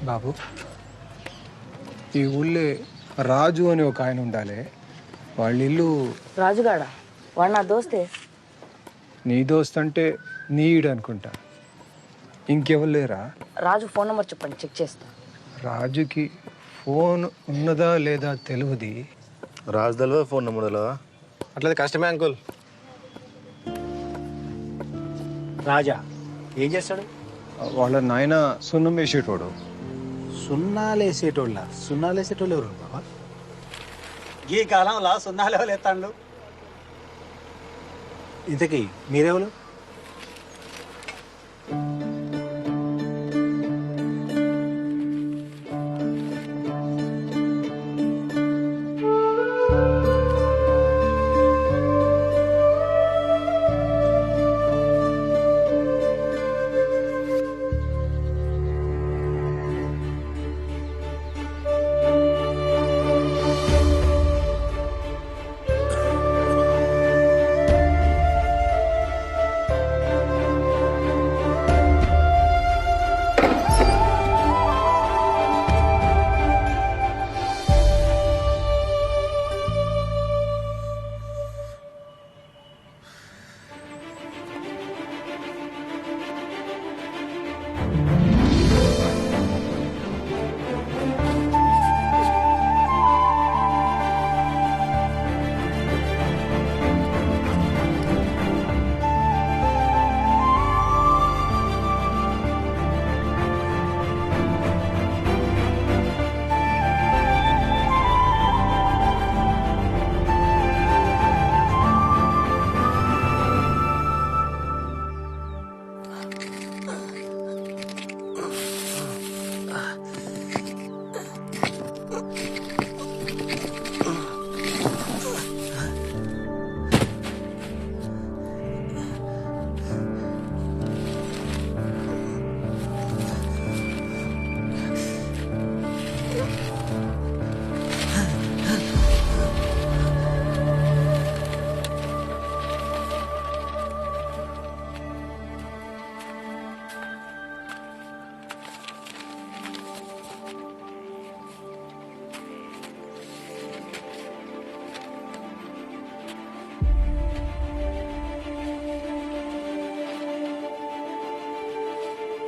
బాబు, ఈ ఊళ్ళో రాజు అని ఒక ఆయన ఉండాలి. వాళ్ళ ఇల్లు. రాజుగాడ వాడు నా దోస్తే. నీ దోస్త్ అంటే నీడు అనుకుంటా. ఇంకెవరు లేరా? రాజు ఫోన్ నెంబర్ చెప్పండి, చెక్ చేస్తా. రాజుకి ఫోన్ ఉన్నదా లేదా తెలియదు. రాజు తెలియదు, ఫోన్ నెంబర్ తెలియదా? అట్లయితే కష్టమే అంకుల్. రాజా ఏం చేస్తాడు? వాళ్ళ నాయన సున్నం వేసేటోడు. సున్నాలేసేటోళ్ళ? సున్నాలేసేటోళ్ళు ఎవరు బాబా? ఈ కాలంలో సున్నాలు ఎవరు ఎత్తాండు? ఇంతకీ మీరెవరు?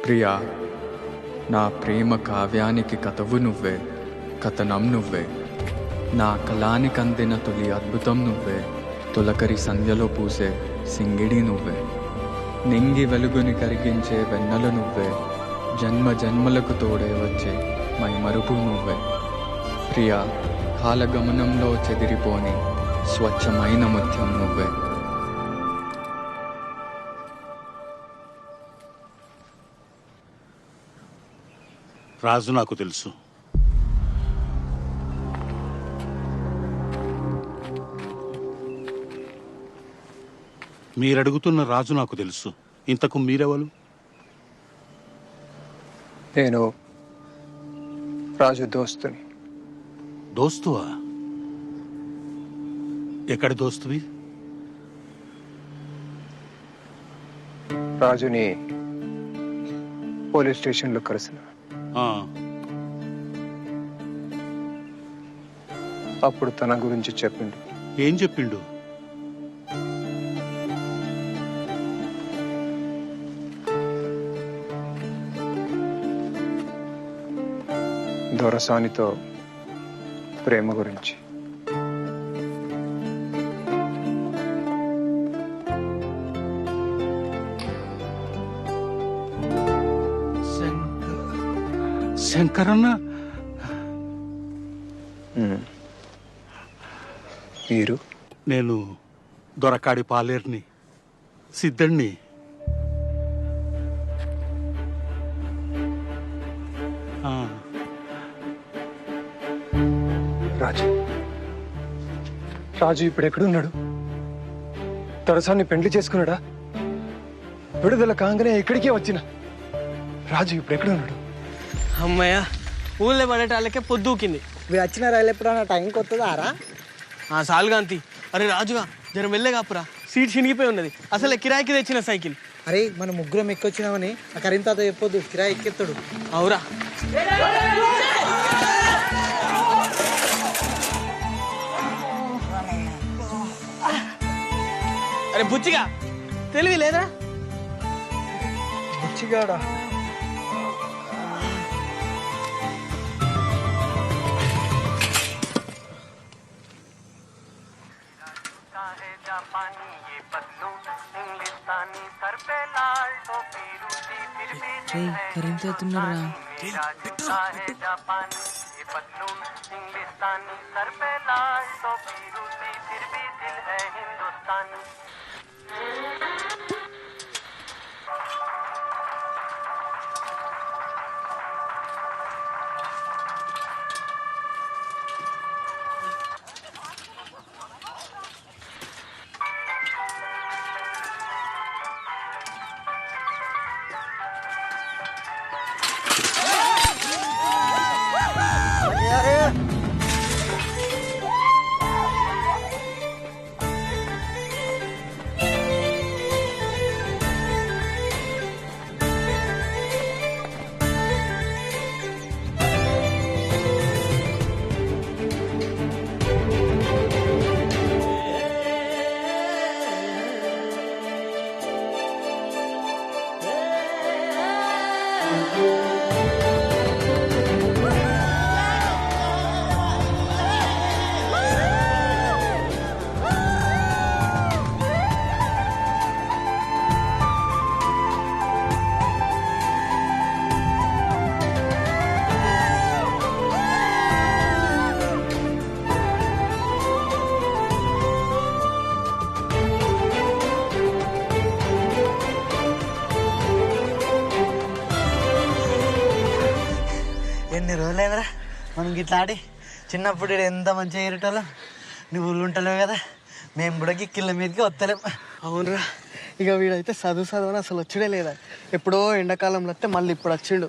ప్రియా, నా ప్రేమ కావ్యానికి కథవు నువ్వే, కథనం నువ్వే. నా కళానికి అందిన తొలి అద్భుతం నువ్వే, తొలకరి సంధ్యలో పూసే సింగిడి నువ్వే. నింగి వెలుగుని కరిగించే వెన్నెల నువ్వే, జన్మ జన్మలకు తోడే వచ్చే మైమరుపు నువ్వే. ప్రియా, కాలగమనంలో చెదిరిపోని స్వచ్ఛమైన ముత్యం నువ్వే. రాజు నాకు తెలుసు. మీరడుగుతున్న రాజు నాకు తెలుసు. ఇంతకు మీరెవరు? నేను రాజు దోస్తుని. దోస్తువా? ఎక్కడి దోస్తువి? రాజుని పోలీస్ స్టేషన్లో కలిసిన. అప్పుడు తన గురించి చెప్పిండు. ఏం చెప్పిండు? దొరసానితో ప్రేమ గురించి. శంకరన్న? మీరు? నేను దొరకాడి పాలేరుని, సిద్ధుణ్ణి. రాజు రాజు ఇప్పుడు ఎక్కడున్నాడు? దొరసాన్ని పెండ్లి చేసుకున్నాడా? విడుదల కాగానే ఇక్కడికే వచ్చిన రాజు ఇప్పుడు ఎక్కడున్నాడు? అమ్మయ్య, ఊళ్ళో పడేటాళ్ళకే పొద్దుకింది. మీరు వచ్చిన రైలు ఎప్పుడన్నా టైంకి వస్తుందారా? సాల్గాంతి. అరే రాజుగా, జర మెల్లగాపురా, సీట్ చినిగిపోయి ఉన్నది. అసలే కిరాయికి తెచ్చిన సైకిల్. అరే మనం ముగ్గురం ఎక్కొచ్చినామని ఆ కరీం తాత చెప్పొద్దు, కిరాయి ఎక్కెత్తాడు. అవురా, అరే బుచ్చిగా తెలివి లేదురా? బుచ్చిగాడా? కరెంట్ అవుతున్నారా? ఎన్ని రోజులైందిరా మనం గిట్లా ఆడి. చిన్నప్పుడు ఈడ ఎంత మంచిగా ఎగరేటోళ్ళం. నువ్వు ఊళ్ళు ఉంటలేవు కదా, మేము కూడా గిక్కిళ్ళ మీదకి వస్తలేం. అవునరా, ఇక వీడైతే చదువు అసలు వచ్చుడే లేదా. ఎప్పుడో ఎండాకాలంలో వస్తే మళ్ళీ ఇప్పుడు వచ్చిండు.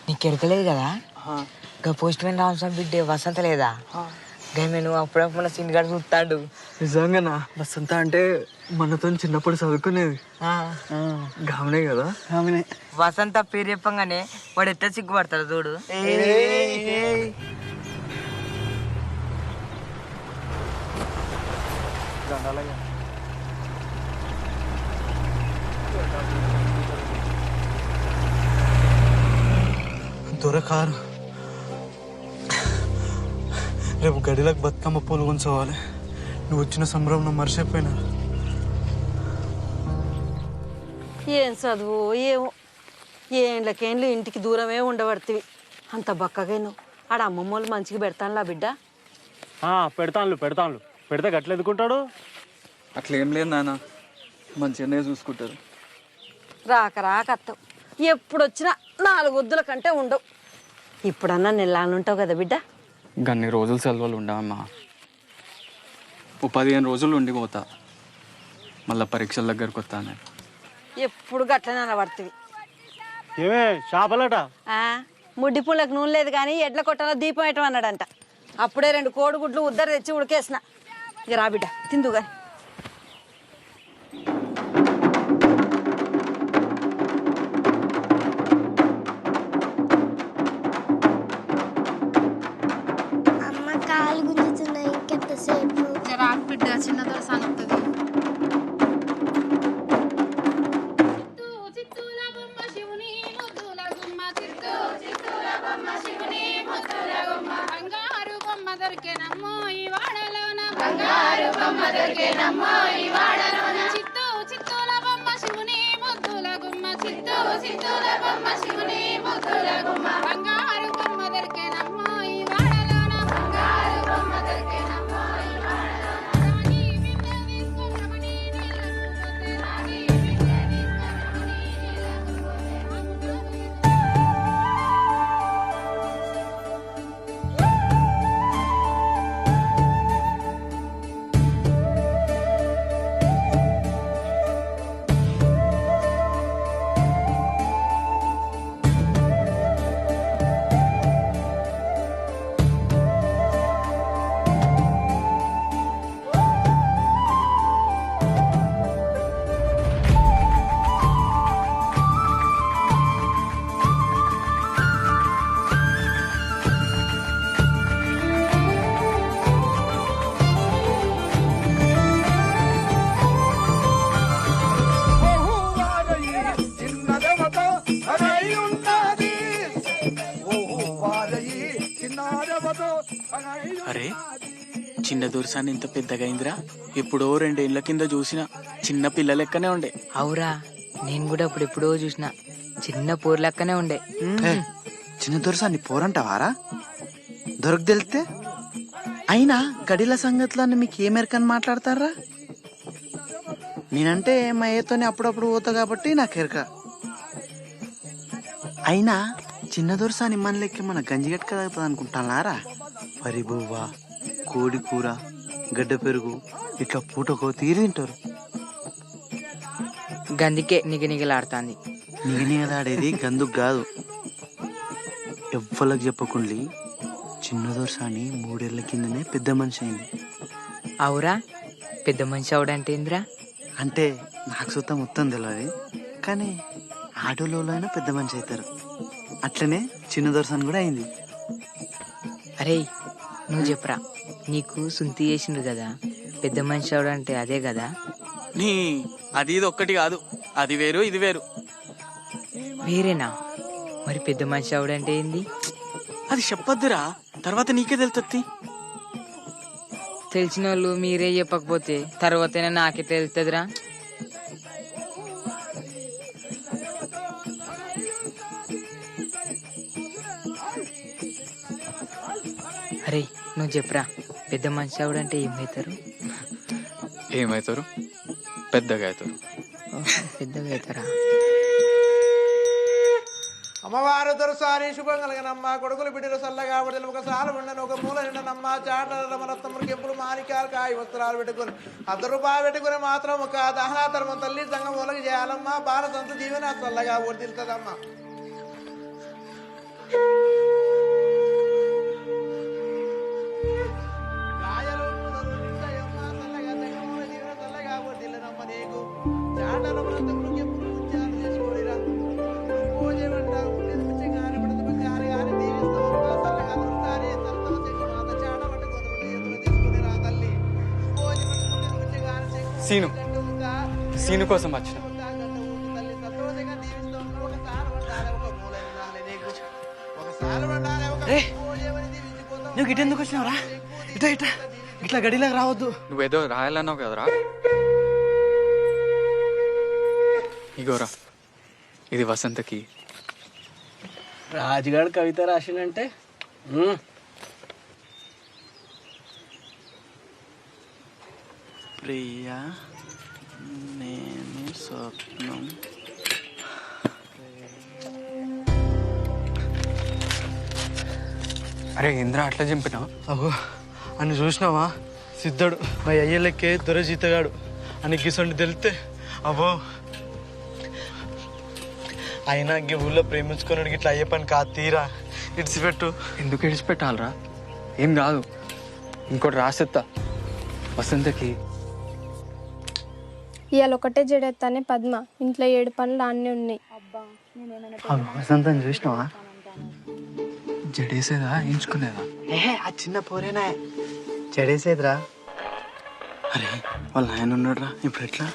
నీకు ఎరకలేదు కదా, ఇంకా పోస్ట్ మ్యాన్ రామస్వామి బిడ్డే వసంత లేదా? గమే నువ్వు అప్పుడప్పుడు సిన్ గారు చూస్తాడు. నిజంగానా? వసంత అంటే మనతో చిన్నప్పుడు చదువుకునేది గామనే కదా? ఆమెనే. వసంత పేరు చెప్పంగానే వాడు ఎట్లా సిగ్గుపడతాడు చూడు. దొరకారు రేపు గడిలకు బతుకమ్మ పూలు కొంచోవాలి. నువ్వు వచ్చిన సంబరం మర్చిపోయినా. ఏం చదువు ఏమో, ఏండ్లకేండ్లు ఇంటికి దూరమే ఉండబడుతుంది. అంత బక్కగా నువ్వు ఆడ అమ్మమ్మ వాళ్ళు మంచిగా పెడతానులా బిడ్డ. పెడతాను పెడితే గట్ల ఎదుకుంటాడు. అట్లేం లేదు నాన్న, మంచిగానే చూసుకుంటారు. రాక అత్తవు, ఎప్పుడు వచ్చినా 4 వద్దుల కంటే ఉండవు. ఇప్పుడన్నా నెల్లానుంటావు కదా బిడ్డ. గన్ని రోజులు సెలవులు ఉండవమ్మా. 15 రోజులు ఉండిపోతా, మళ్ళీ పరీక్షల దగ్గరకు వస్తాను. ఎప్పుడు గట్లనే అనబడుతుంది. ఏమే చేపలట? ముడ్డి పుళ్ళకి నూనె లేదు కానీ ఎడ్ల కొట్టలో దీపం వేయటం అన్నాడంట. అప్పుడే 2 కోడిగుడ్లు ఉద్దర తెచ్చి ఉడికేసిన. ఇక రా బిడ్డ తిందుగా. అమ్మ కాలు గుంజుతున్నాయి, ఇంకెంతసేపు? రాకు బిడ్డ, చిన్నదో సాగుతుంది. అరే చిన్న దొరసాన్ని ఇంత పెద్దగా అయిందిరా. ఎప్పుడో 2 ఏళ్ల కింద చూసిన చిన్న పిల్ల లెక్కనే ఉండే. అవురా, నేను కూడా అప్పుడెప్పుడో చూసిన చిన్న పోర్ లెక్కనే ఉండే. చిన్న దొరసాన్ని పోరంటావారా? దొరకు తెలితే అయినా గడిల సంగతులన్నీ మీకు ఏ మేరకని మాట్లాడతారా? నేనంటే మా ఏతోనే అప్పుడప్పుడు పోతా కాబట్టి నాకు ఎరక. అయినా చిన్న దొరసాని మన లెక్క మన గంజిగట్క తాగుతుంది అనుకుంటానారా? వరి బువ్వ, కోడి కూర, గడ్డ పెరుగు ఇట్లా పూటకో తీరి తింటారు. గందికే నిగనిగలాడుతాంది. నిగనిగలాడేది గందుకు కాదు. ఎవ్వలకు చెప్పకుండి చిన్న దొరసాని 3 ఏళ్ల కిందనే పెద్ద మనిషి అయింది. అవురా, పెద్ద మనిషి అవడంటే ఏందిరా? అంటే నాకు సుతం మొత్తం తెలియదు, కానీ ఆటోలో అయినా పెద్ద మనిషి అవుతారు. అట్లనే చిన్న దొరసాని కూడా అయింది. అరే నువ్వు చెప్పరా, నీకు సుంతి చేసిండ్రు కదా, పెద్ద మనిషి అవడంటే అదే కదా? నీ అది ఇది ఒక్కటి కాదు, అది వేరు ఇది వేరు. వేరేనా? మరి పెద్ద మనిషి అవడంటే ఏంది? అది చెప్పొద్దురా, తర్వాత నీకే తెలుస్తుంది. తెలిసిన వాళ్ళు మీరే చెప్పకపోతే తర్వాతైనా నాకే తెలుస్తుందిరా. అరే నువ్వు చెప్పరా, పెద్ద మనిషి అవడంటే ఏమవుతారు? ఏమవుతారు? పెద్దగా అవుతారు. పెద్దగా అవుతారా? అమ్మవారు దొరసాని శుభం కలిగినమ్మ, కొడుకులు బిడ్డలు సల్లగా బిడ్డలు ఒక సాలు ఉండను, ఒక మూల నిండనమ్మ, చాటల రమరత్నములు కెంపులు మాణిక్యాలు కాయ వస్త్రాలు పెట్టుకుని ₹100 పెట్టుకుని మాత్రం ఒక దహనాధర్మం తల్లి సంఘం ఒలగి చేయాలమ్మా. బాల సంత జీవన సల్లగా వర్దిల్తదమ్మా. సీను కోసం వచ్చిన. నువ్వు గిట్ట ఎందుకు వచ్చినావురా? ఇట్లా ఇట్లా ఇట్లా గడిలోకి రావద్దు. నువ్వేదో రాయాలన్నావు కదరా. ఇగోరా, ఇది వసంతకి. రాజుగాడు కవిత రాసిండంటే ప్రియా నేను స్వప్నం. అరే ఇంద్ర అట్లా చంపినావు? అగో అని చూసినావా? సిద్ధుడు మా అయ్యలకే దొరజీతగాడు అని గిసండి తెలితే అబ్బో. అయినా ఈ ఊళ్ళో ప్రేమించుకున్నాడు ఇట్లా అయ్యే పని కాదు. తీరా ఇడిచిపెట్టు. ఎందుకు ఇడిచిపెట్టాలరా? ఏం కాదు, ఇంకోటి రాసేత్తా వసంతకి. ఇవాళ ఒకటే జడెత్తానే పద్మ, ఇంట్లో 7 పనులు అన్నీ ఉన్నాయి. వసంతం చూసినావా? జడేసేదా ఎంచుకునేదా? ఏహే ఆ చిన్న పోరేనా చెడేసేదిరా. అరే వాళ్ళ ఆయన ఉన్నాడు రా, ఇప్పుడు ఎట్లా?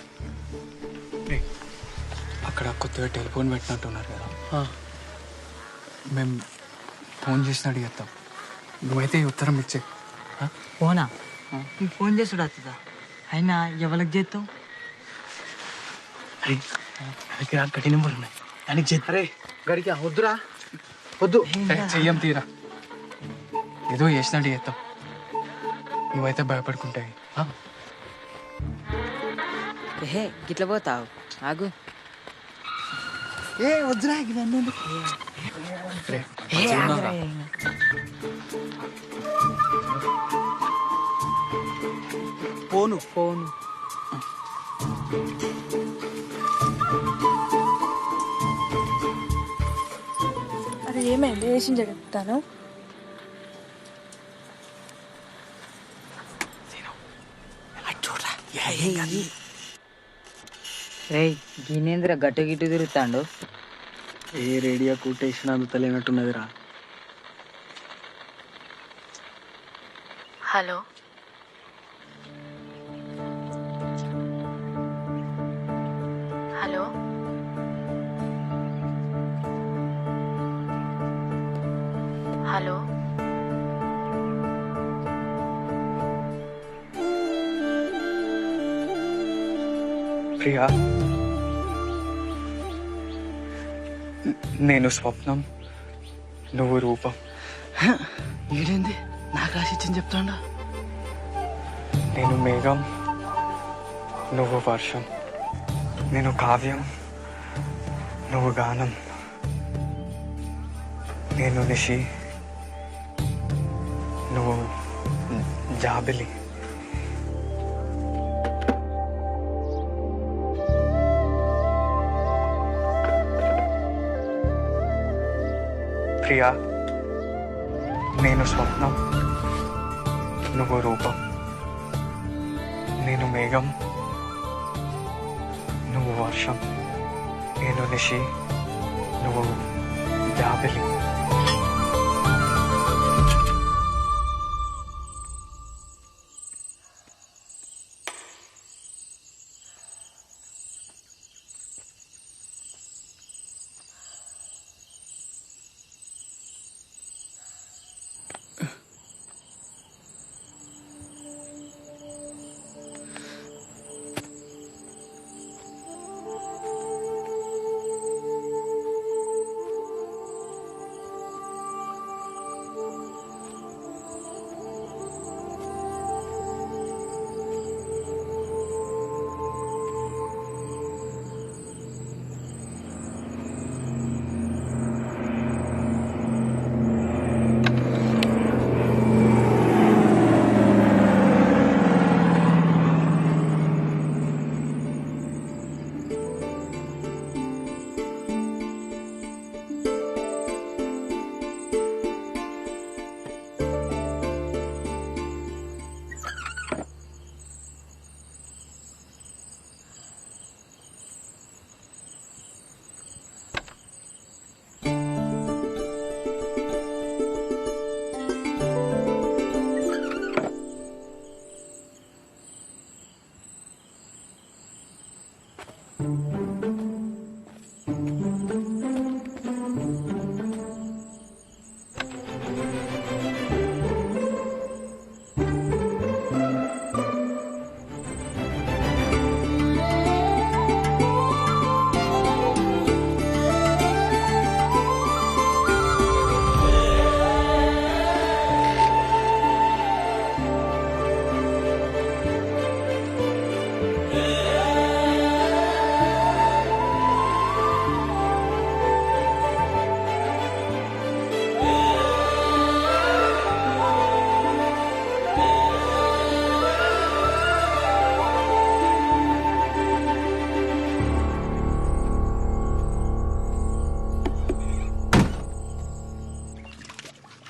అక్కడ కొత్తగా టెలిఫోన్ పెట్టినట్టున్నారు కదా, మేము ఫోన్ చేసి అడిగేస్తాం. నువ్వైతే ఈ ఉత్తరం ఇచ్చే. ఫోనా? నీకు ఫోన్ చేసుడు వస్తుందా? అయినా ఎవరికి చేస్తావు? అరే దగ్గర గడి నెంబర్ ఉన్నాయి, దానికి చేద్దాం. అరే గడికి వద్దురా, వద్దు. చెయ్యం తీరా, ఏదో చేసినట్టు చేస్తాం. నువ్వైతే భయపడుకుంటాయి. ఏహే గిట్ల పోతావు, ఆగు. ఏ వద్దురా ఇవన్నీ. ఫోను ఫోను అరే ఏమైంది? వేసింది చెప్తాను. రేయ్ గినేంద్ర గట్టు గిట్టు తిరుగుతాండు. ఏ రేడియో కుట్టేసిన అందుతలేనట్టున్నదిరా. హలో హలో హలో ప్రియా, నేను స్వప్నం, నువ్వు రూపం. ఈడేంది నాకు ఆశించింది చెప్తాడా? నేను మేఘం, నువ్వు వర్షం. నేను కావ్యం, నువ్వు గానం. నేను నిషి, నువ్వు జాబిలి. ప్రియా, నేను స్వప్నం, నువ్వు రూపం. నేను మేఘం, నువ్వు వర్షం. నేను నిషి, నువ్వు జాబిలి.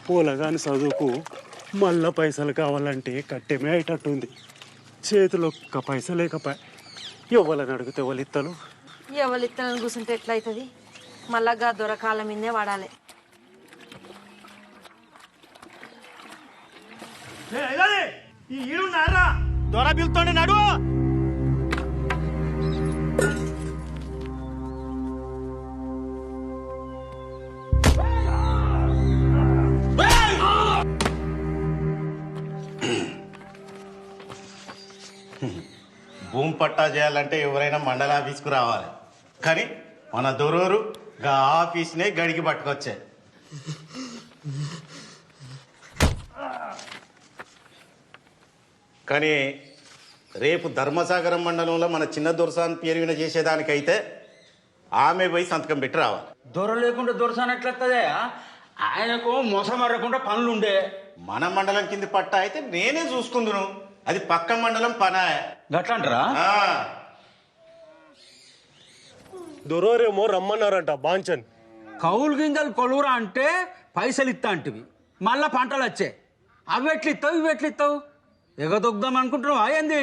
పూలగాని చదువుకు మళ్ళా పైసలు కావాలంటే కట్టెమే అయ్యేటట్టుంది. చేతిలో ఒక్క పైస లేకపోయా ఎవరిని అడిగితే ఎవరు ఇత్తలు? ఎవరు ఇత్తనని కూర్చుంటే ఎట్లయితుంది? మళ్ళా దొరకాల మీదే వాడాలి. దొర పిలుతోండి నడు. భూమి పట్టా చేయాలంటే ఎవరైనా మండల ఆఫీస్కు రావాలి, కానీ మన దొరూరు గా ఆఫీస్నే గడికి పట్టుకొచ్చే. కానీ రేపు ధర్మసాగరం మండలంలో మన చిన్న దొరసాన్ పేరు విన చేసేదానికైతే ఆమె పోయి సంతకం పెట్టి రావాలి. దొర లేకుండా దొరసాన్ ఎట్లొస్తుందే? ఆయనకు మోసం మరకుండా పనులుండే. మన మండలం కింది పట్టా అయితే నేనే చూసుకుందును, అది పక్క మండలం పనా. గట్లంటారా? దొరోరేమో రమ్మన్నారంట బాంచన్. కౌలు గింజలు కొలువురా అంటే పైసలు ఇస్తా అంటివి, మళ్ళా పంటలు వచ్చే. అవి ఎట్లిస్తావు ఇవి ఎట్లిస్తావు? ఎగదొగ్దాం అనుకుంటున్నావా ఏంది?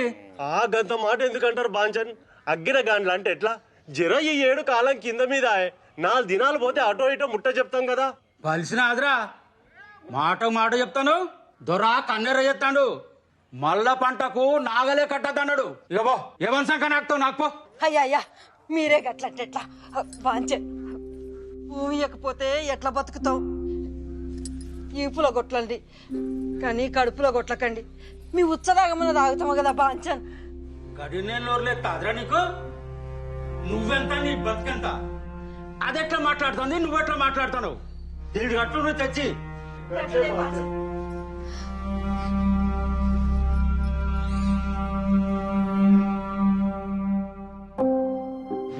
ఆ గంత మాట ఎందుకంటారు బాంచన్? అగ్గిన గాండ్లు అంటే ఎట్లా? జర ఈ 7 కాలం కింద మీద 4 దినాలు పోతే అటో ఇటో ముట్ట చెప్తాం కదా. కలిసిన ఆదరా మాట చెప్తాను. దొర కన్నెర చెప్తాడు, మళ్ళా పంటకు నాగలే కట్టద్దన్నాడు. ఇగో ఏమని సంఖ నాకుతావు నాకు పో. అయ్యా మీరే గట్లట్టెట్లా బాంచే ఊయకపోతే ఎట్లా బతుకుతావు? ఈపులో కొట్లండి కానీ కడుపులో కొట్లకండి. మీ ఉచ్చదాగమన్న తాగుతాము కదా బాంచన్. గడి నేను నోరులే కాదురా నీకు? నువ్వెంత నీ బతుకెంత? అదెట్లా మాట్లాడుతుంది, నువ్వెట్లా మాట్లాడుతున్నావు? దీని గట్టు నువ్వు తెచ్చి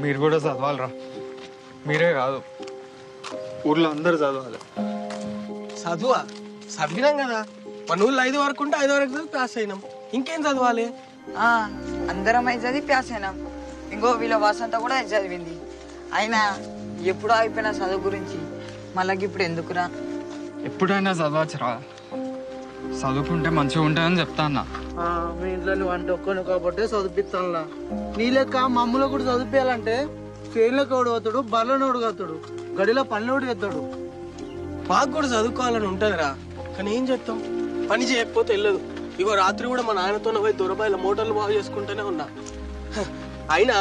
మీరు కూడా చదవాలరా. మీరే కాదు, ఊర్లో అందరు చదవాలి. చదువా? చదివినాం కదా, మన ఊళ్ళో 5 వరకు ఉంటే 5 వరకు చదివి పాస్ అయినాం. ఇంకేం చదవాలి? అందరం అయితే చదివి పాస్ అయినాం. ఇంకో వీళ్ళ వసంత కూడా చదివింది. అయినా ఎప్పుడో అయిపోయిన చదువు గురించి మళ్ళీ ఇప్పుడు ఎందుకురా? ఎప్పుడైనా చదవచ్చురా, చదువుకుంటే మంచిగా ఉంటాయని చెప్తా అన్న. మీ ఇంట్లో నువ్వు అంటే ఒక్కను కాబట్టి చదివిస్తానులా. నీ లెక్క మమ్మల్ని కూడా చదివించాలంటే ఫెయిన్లోకి ఓడి అవుతాడు, బర్రెనోడు అవుతాడు, గడిలో పనులోడు ఎత్తాడు. మాకు కూడా చదువుకోవాలని ఉంటుందిరా, కానీ ఏం చేస్తాం, పని చేయకపోతే వెళ్ళదు. ఇగో రాత్రి కూడా మా నాయనతో పోయి దొరబాయిల మోటార్లు బాగు చేసుకుంటూనే ఉన్నా. అయినా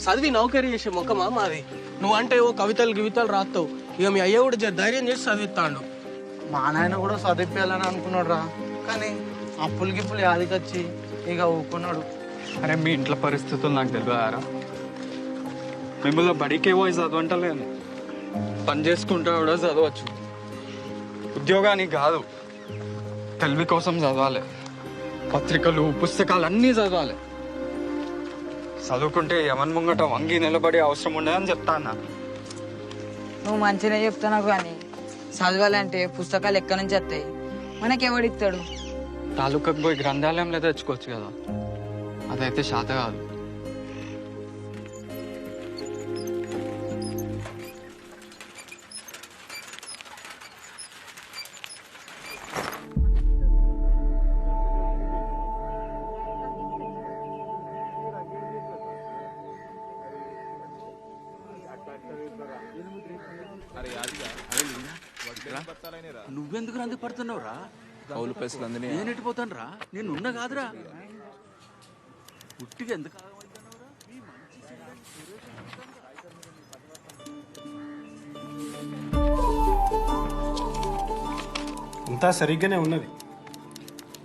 చదివి నౌకరీ చేసే ముఖమా మాది? నువ్వంటే ఓ కవితలు గివితలు రాస్తావు, ఇక మీ అయ్య కూడా ధైర్యం చేసి చదివిస్తాడు. మా నాయన కూడా చదివించాలని అనుకున్నాడు రా, కానీ అప్పులు గిప్పులు యాదికొచ్చి ఇక ఊకున్నాడు. అరే మీ ఇంట్లో పరిస్థితులు నాకు తెలియదారా? మిమ్మల్ని బడికే పోయి చదవంటలేను, పని చేసుకుంటా కూడా చదవచ్చు. ఉద్యోగానికి కాదు, తెలివి కోసం చదవాలి. పత్రికలు పుస్తకాలు అన్నీ చదవాలి. చదువుకుంటే ఎవరి ముంగట వంగి నిలబడే అవసరం ఉండదని చెప్తా అన్న. నువ్వు మంచిగా చెప్తున్నావు, కానీ చదవాలంటే పుస్తకాలు ఎక్కడి నుంచి వస్తాయి? మనకెవడిస్తాడు? తాలూకాకు పోయి గ్రంథాలయంలో తెచ్చుకోవచ్చు కదా, అదైతే శాత కాదు. నువ్వెందుకు రంది పడుతున్నావు రా? కౌలు పైసలు అందినాయి. నేను ఎట్టిపోతాను రా, నేను ఉన్నా కాదురా. ఉట్టిగా ఎందుకు అంతా సరిగ్గానే ఉన్నది.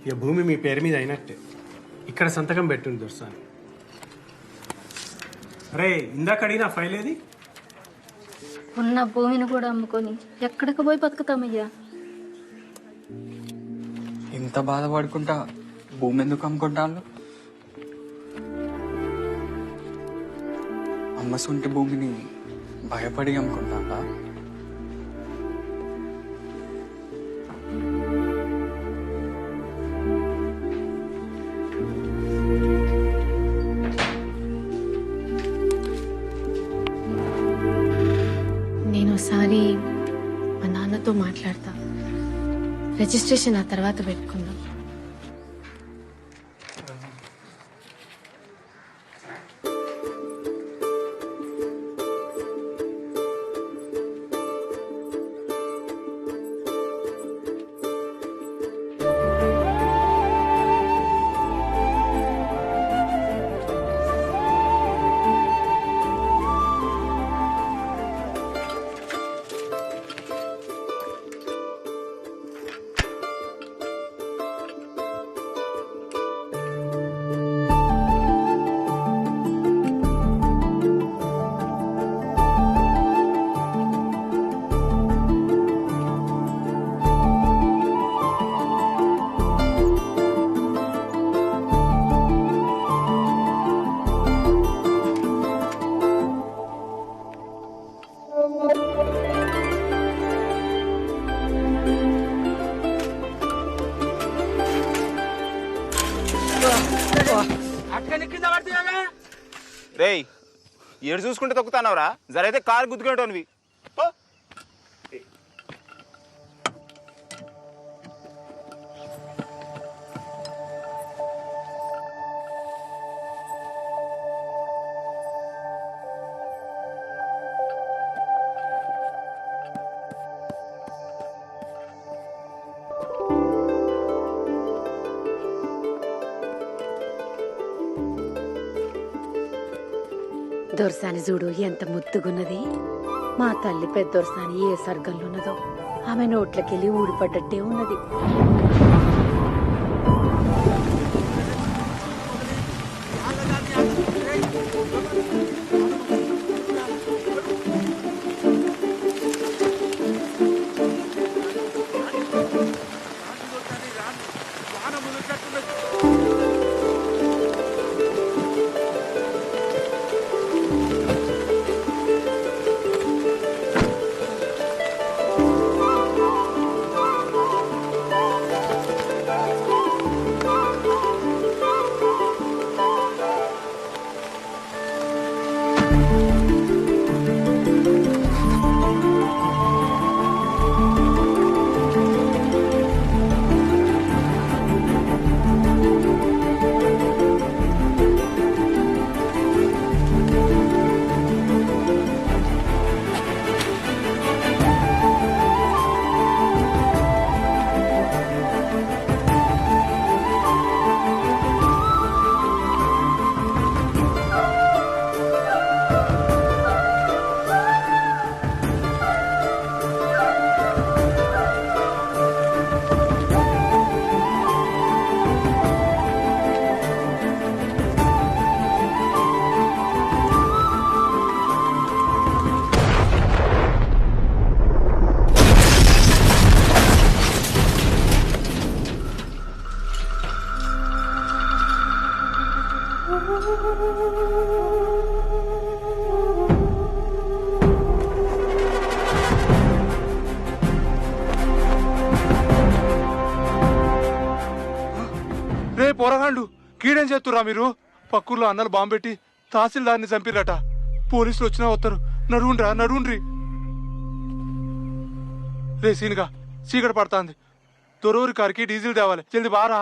ఇక భూమి మీ పేరు మీద అయినట్టే. ఇక్కడ సంతకం పెట్టుంది దొరసాని. అరే ఇందాక అడిగిన ఫైల్ ఏది? ఉన్న భూమిని కూడా అమ్ముకొని ఎక్కడికి పోయి బతుకుతామయ్యా? ఇంత బాధపడుకుంటా భూమి ఎందుకు అమ్ముకుంటాను? అమ్మ సొంటి భూమిని భయపడి అమ్ముకుంటా. నేను ఒకసారి మా నాన్నతో మాట్లాడతా, రిజిస్ట్రేషన్ ఆ తర్వాత పెట్టుకుందాం. రేయ్ ఏడు చూసుకుంటే తొక్కుతానవరా, జరైతే కారు గుద్దుకునేటోనివి. దొరసాని చూడు ఎంత ముద్దుగున్నది. మా తల్లి పెద్ద దొరసాని ఏ సర్గంలో ఉన్నదో ఆమె నోట్లకెళ్ళి ఊడిపడ్డట్టే ఉన్నది. ఆగాండు కీడేం చేస్తురా మీరు? పక్కూర్లో అన్నలు బాంబు పెట్టి తహసీల్దార్ని చంపిరట. పోలీసులు వచ్చినా వస్తారు. నడువుండ్రి. రే సీనుగా చీకటి పడుతుంది. దొరూరి కారికి డీజిల్ తేవాలి. జల్ది బారా.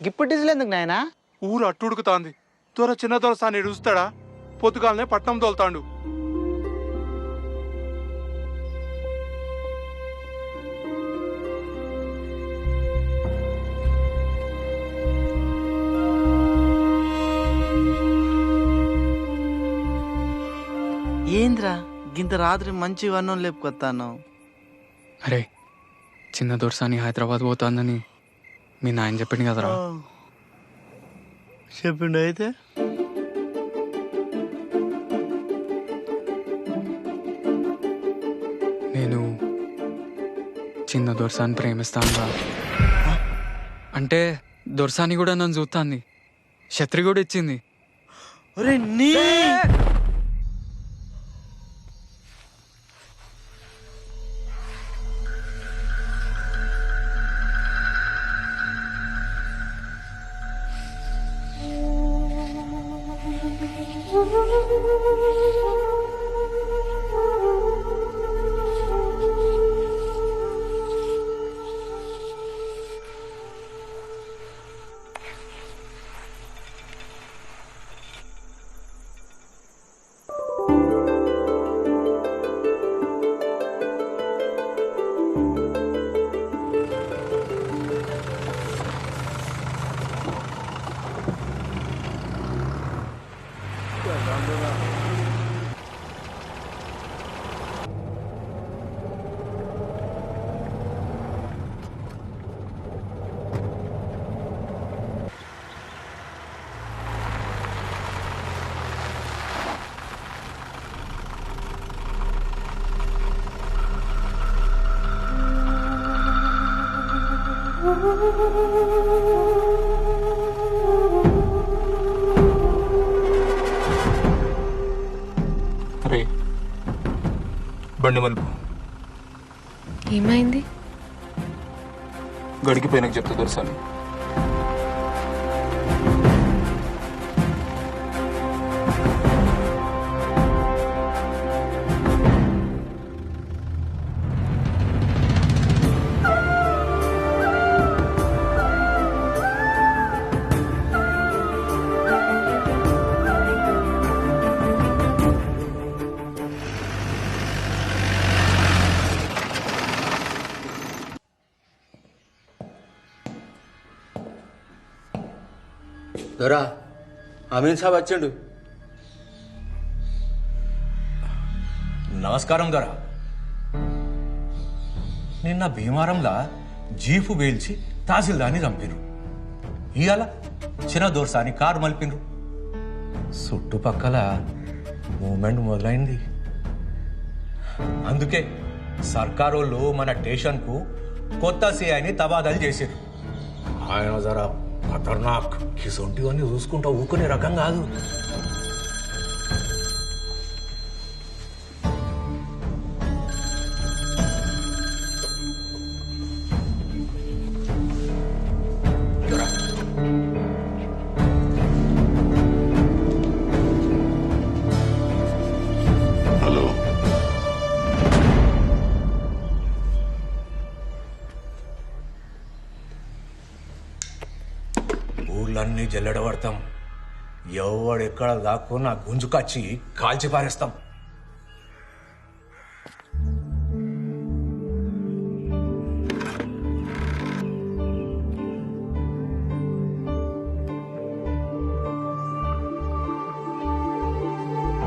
ఇప్పుడు డీజిల్ ఎందుకు నాయనా? ఊరు అట్టుడుకుతాంది. దొర చిన్న దొరసాన్ని చూస్తాడా? పొద్దుగాలనే పట్నం తోలుతాండు. ఏంద్రా గింత రాత్రి మంచి వర్ణం లేపుకొస్తాను? అరే చిన్న దొరసాని హైదరాబాద్ పోతుందని మీ నాయన చెప్పింది కదరా. చెప్పిండు అయితే నేను చిన్న దొరసాని ప్రేమిస్తాను. అంటే దొరసాని కూడా నన్ను చూస్తాంది. ఛత్రి కూడా ఇచ్చింది. అరే బండి మలుపు ఏమైంది? గడికిపోయినాక చెప్తా దొరసాని. దొరా అమీన్ సాబ్ వచ్చిండు. నమస్కారం దొరా. నిన్న భీమారంలా జీపు వేల్చి తహసీల్దార్ని చంపిరు. ఇవాళ చిన్న దోర్సాని కారు మలిపినరు. చుట్టుపక్కల మూమెంట్ మొదలైంది. అందుకే సర్కారోళ్ళు మన స్టేషన్కు కొత్త సిఐని తబాదలు చేశారు. ఆయన జరా ఖతర్నాక్, ఇసొంటివన్నీ చూసుకుంటా ఊకునే రకం కాదు. హలో, ఊర్లన్నీ జల్లెడబడతాం. ఎవడెక్కడ దాక్కున్నా గుంజుకొచ్చి కాల్చి పారేస్తాం.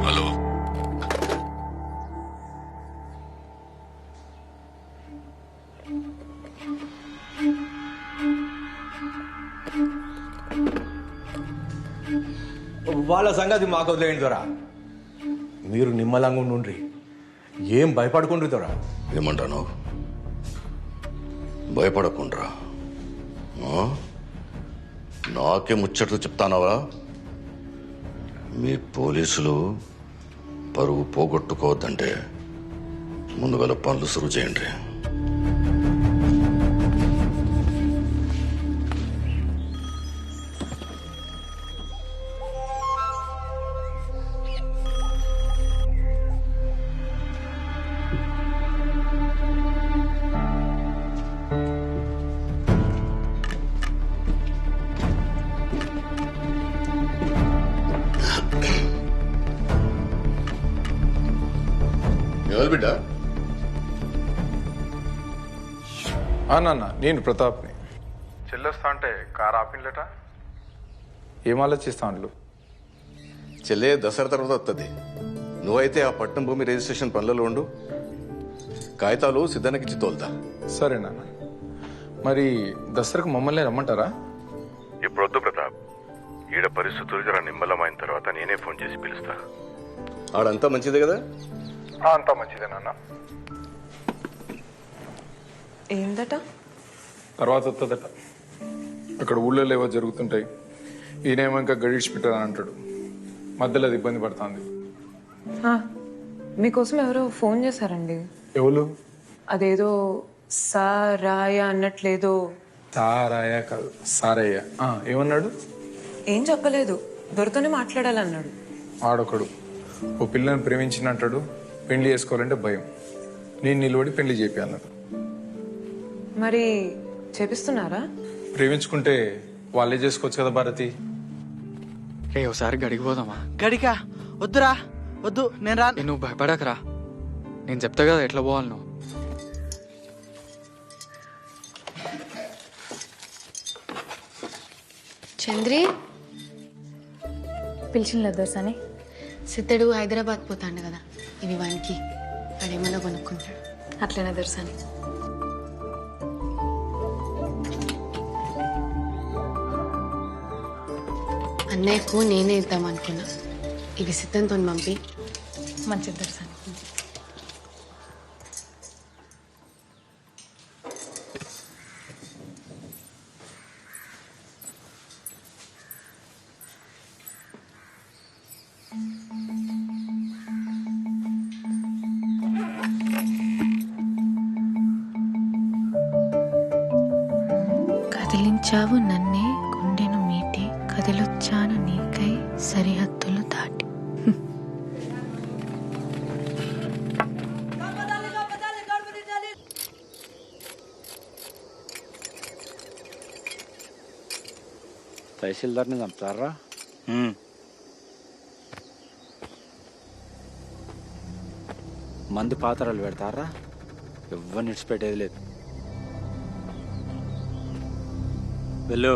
హలో, వాళ్ళ సంగతి మాకు వదిలేయండి దొరా. మీరు నిమ్మలంగా ఉండ్రి, ఏం భయపడకుండ్రి దొరా. ఏమంటాను? భయపడకుండ్రా? నాకే ముచ్చట్లు చెప్తానవా? మీ పోలీసులు పరువు పోగొట్టుకోవద్దంటే ముందుగా పనులు సురువు చేయండి. బిడ్డ? నాన్న నేను ప్రతాప్ని. చెల్లొస్తా అంటే కారు ఆపిల్లట, ఏం ఆలోచిస్తా అండ్లు? చెల్లె దసరా తర్వాత వస్తుంది. నువ్వైతే ఆ పట్నం భూమి రిజిస్ట్రేషన్ పనులలో ఉండు, కాగితాలు సిద్ధానికి తోలుతా. సరే నాన్న. మరి దసరాకు మమ్మల్ని రమ్మంటారా? ఇప్పుడొద్దు ప్రతాప్, ఈడ పరిస్థితులు జర నిమ్మలమైన తర్వాత నేనే ఫోన్ చేసి పిలుస్తా. ఆడంతా మంచిదే కదా? అంతా మంచిదే నాన్న. ఏందట? తర్వాత వస్తుందట. అక్కడ ఊళ్ళో ఏవో జరుగుతుంటాయి, ఈయనేమో ఇంకా గడిచి పెట్టారని అంటాడు. మధ్యలో అది ఇబ్బంది పడుతుంది. మీకోసం ఎవరో ఫోన్ చేశారండి. ఎవరు? అదేదో సారాయ అన్నట్లేదో. సారాయ కాదు, సారయ్య. ఏమన్నాడు? ఏం చెప్పలేదు, దొరతోనే మాట్లాడాలన్నాడు. ఆడొకడు ఓ పిల్లని ప్రేమించినట్టాడు, పెళ్లి చేసుకోవాలంటే భయం. నేను నిలబడి పెళ్లి చేపి అన్నాడు. మరి చేపిస్తున్నారా? ప్రేమించుకుంటే వాళ్ళే చేసుకోవచ్చు కదా భారతి. ఒకసారి గడికి పోదామా? గడికా? వద్దురా, వద్దు, నేను రా. నువ్వు భయపడకరా, నేను చెప్తా కదా ఎట్లా పోవాలి నువ్వు. చంద్రి పిలిచిన దోసాని. సిద్ధడు హైదరాబాద్ పోతాడు కదా, ఇవి వానికి వాడేమన్నా కొనుక్కుంటాడు. అట్లనే దోసాని. అన్నయ్యకు నేనే ఇద్దాం అనుకున్నా, ఇవి సిద్ధంతో పంపి. మంచిది దోసాని. కదిలించావు నన్నే, గుండెను మీటి, కదిలొచ్చాను నీకై సరిహద్దులు దాటి. తహసీల్దార్ని చంపుతారా? మందు పాత్రలు పెడతారా? ఎవరిని విడిచిపెట్టేది లేదు. వెళ్ళు.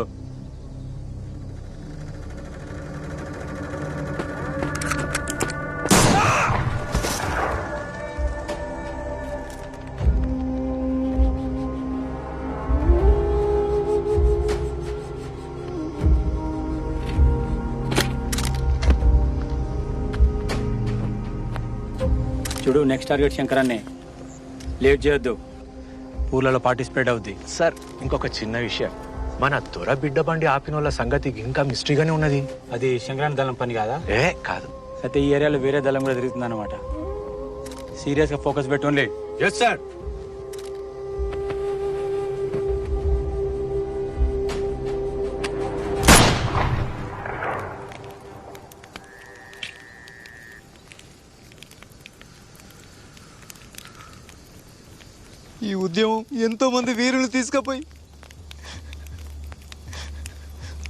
చూడు, నెక్స్ట్ టార్గెట్ శంకరాన్నే. లేట్ చేయొద్దు, ఊర్లలో పార్టిసిపేట్ అవుద్ది. సార్, ఇంకొక చిన్న విషయం, మన దొర బిడ్డ బండి ఆపిన వాళ్ళ సంగతి ఇంకా మిస్టరీగానే ఉన్నది. అది శంకరాన్ని దళం పని కాదా? కాదు. అయితే ఈ ఏరియాలో వేరే దళం కూడా తిరుగుతుంది అనమాట. సీరియస్ గా ఫోకస్ పెట్టి ఓన్లీ. Yes sir. ఈ ఉద్యమం ఎంతో మంది వీరులు తీసుకుపోయి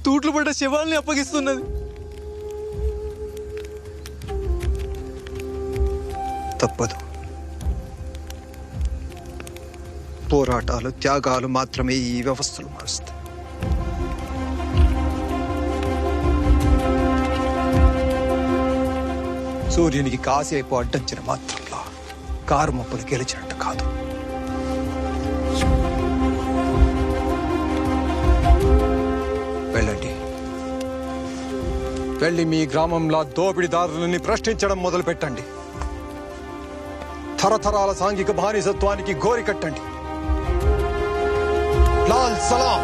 తూట్లు పడ్డ శవాల్ని అప్పగిస్తున్నది. తప్పదు. పోరాటాలు, త్యాగాలు మాత్రమే ఈ వ్యవస్థలు మారుస్తాయి. సూర్యునికి కాసేపు అడ్డంచిన మాత్రంలో కారు మప్పులు గెలిచినట్టు కాదు. వెళ్ళండి, వెళ్ళి మీ గ్రామంలో దోపిడీదారులని ప్రశ్నించడం మొదలు పెట్టండి. తరతరాల సాంఘిక బానిసత్వానికి గోరి కట్టండి. లాల్ సలాం.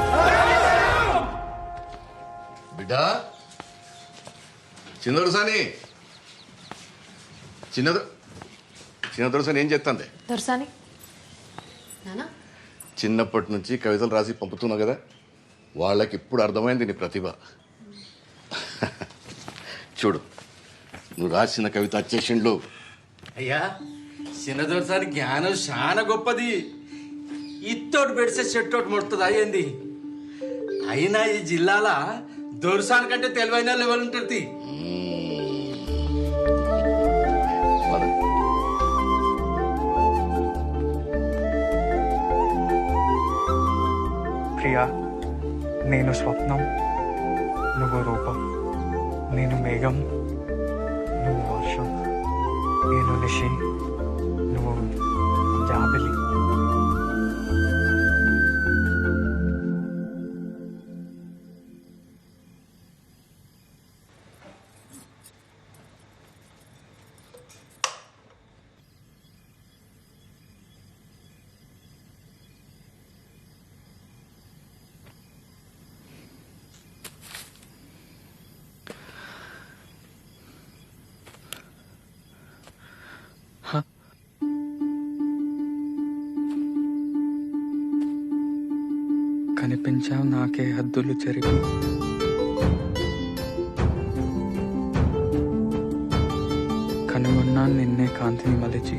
బిడ్డ చిన్నదొరసాని, చిన్నదొరసాని ఏం చేస్తుంది? దొరసాని నానా చిన్నప్పటి నుంచి కవితలు రాసి పంపుతున్నావు కదా, వాళ్ళకి ఇప్పుడు అర్థమైంది నీ ప్రతిభ. చూడు, నువ్వు రాసిన కవిత వచ్చేసిండ్లు. అయ్యా, చిన్నదొరసారి జ్ఞానం చాలా గొప్పది. ఇత్తోటి పెడితే చెట్టోటి ముడుతుంది అయ్యింది. అయినా ఈ జిల్లాల దొరసాని కంటే తెలివైన లెవెల్ ఉంటుంది. ప్రియా, నేను స్వప్నం, నువ్వు రూపం, నేను మేఘం, నువ్వు వర్షం, నేను నిషి, నువ్వు జాబిలి. కనిపించావు నాకే హద్దులు చెరిపి, కనుగొన్నాను నిన్నే కాంతిని మలిచి.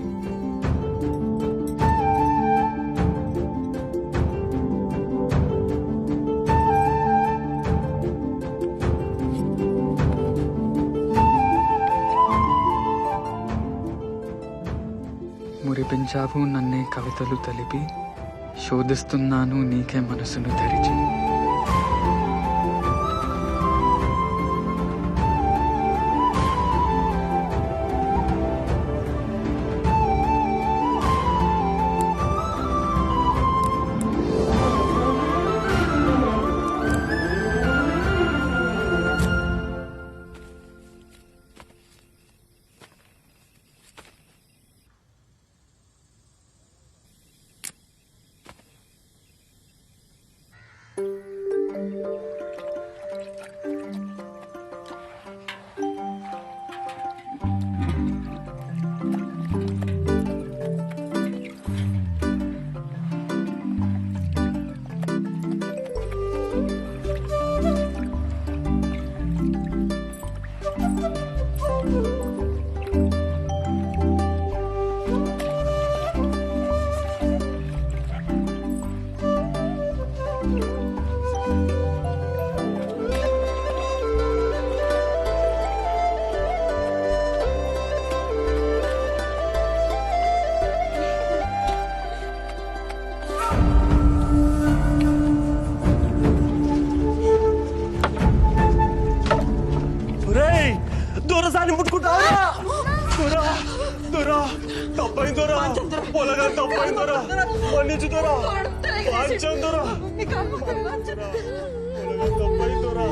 మురిపించావు నన్నే కవితలు తెలిపి, శోధిస్తున్నాను నీకే మనసును తెరిచి. దొరసాని ముట్టుకుంటావా? దొరా దొరా తప్పైంది దొరా, పొలగా తప్పైంది దొరా, మన్నించు దొరా, వాంచం దొరా, పొలగా తప్పైంది దొరా.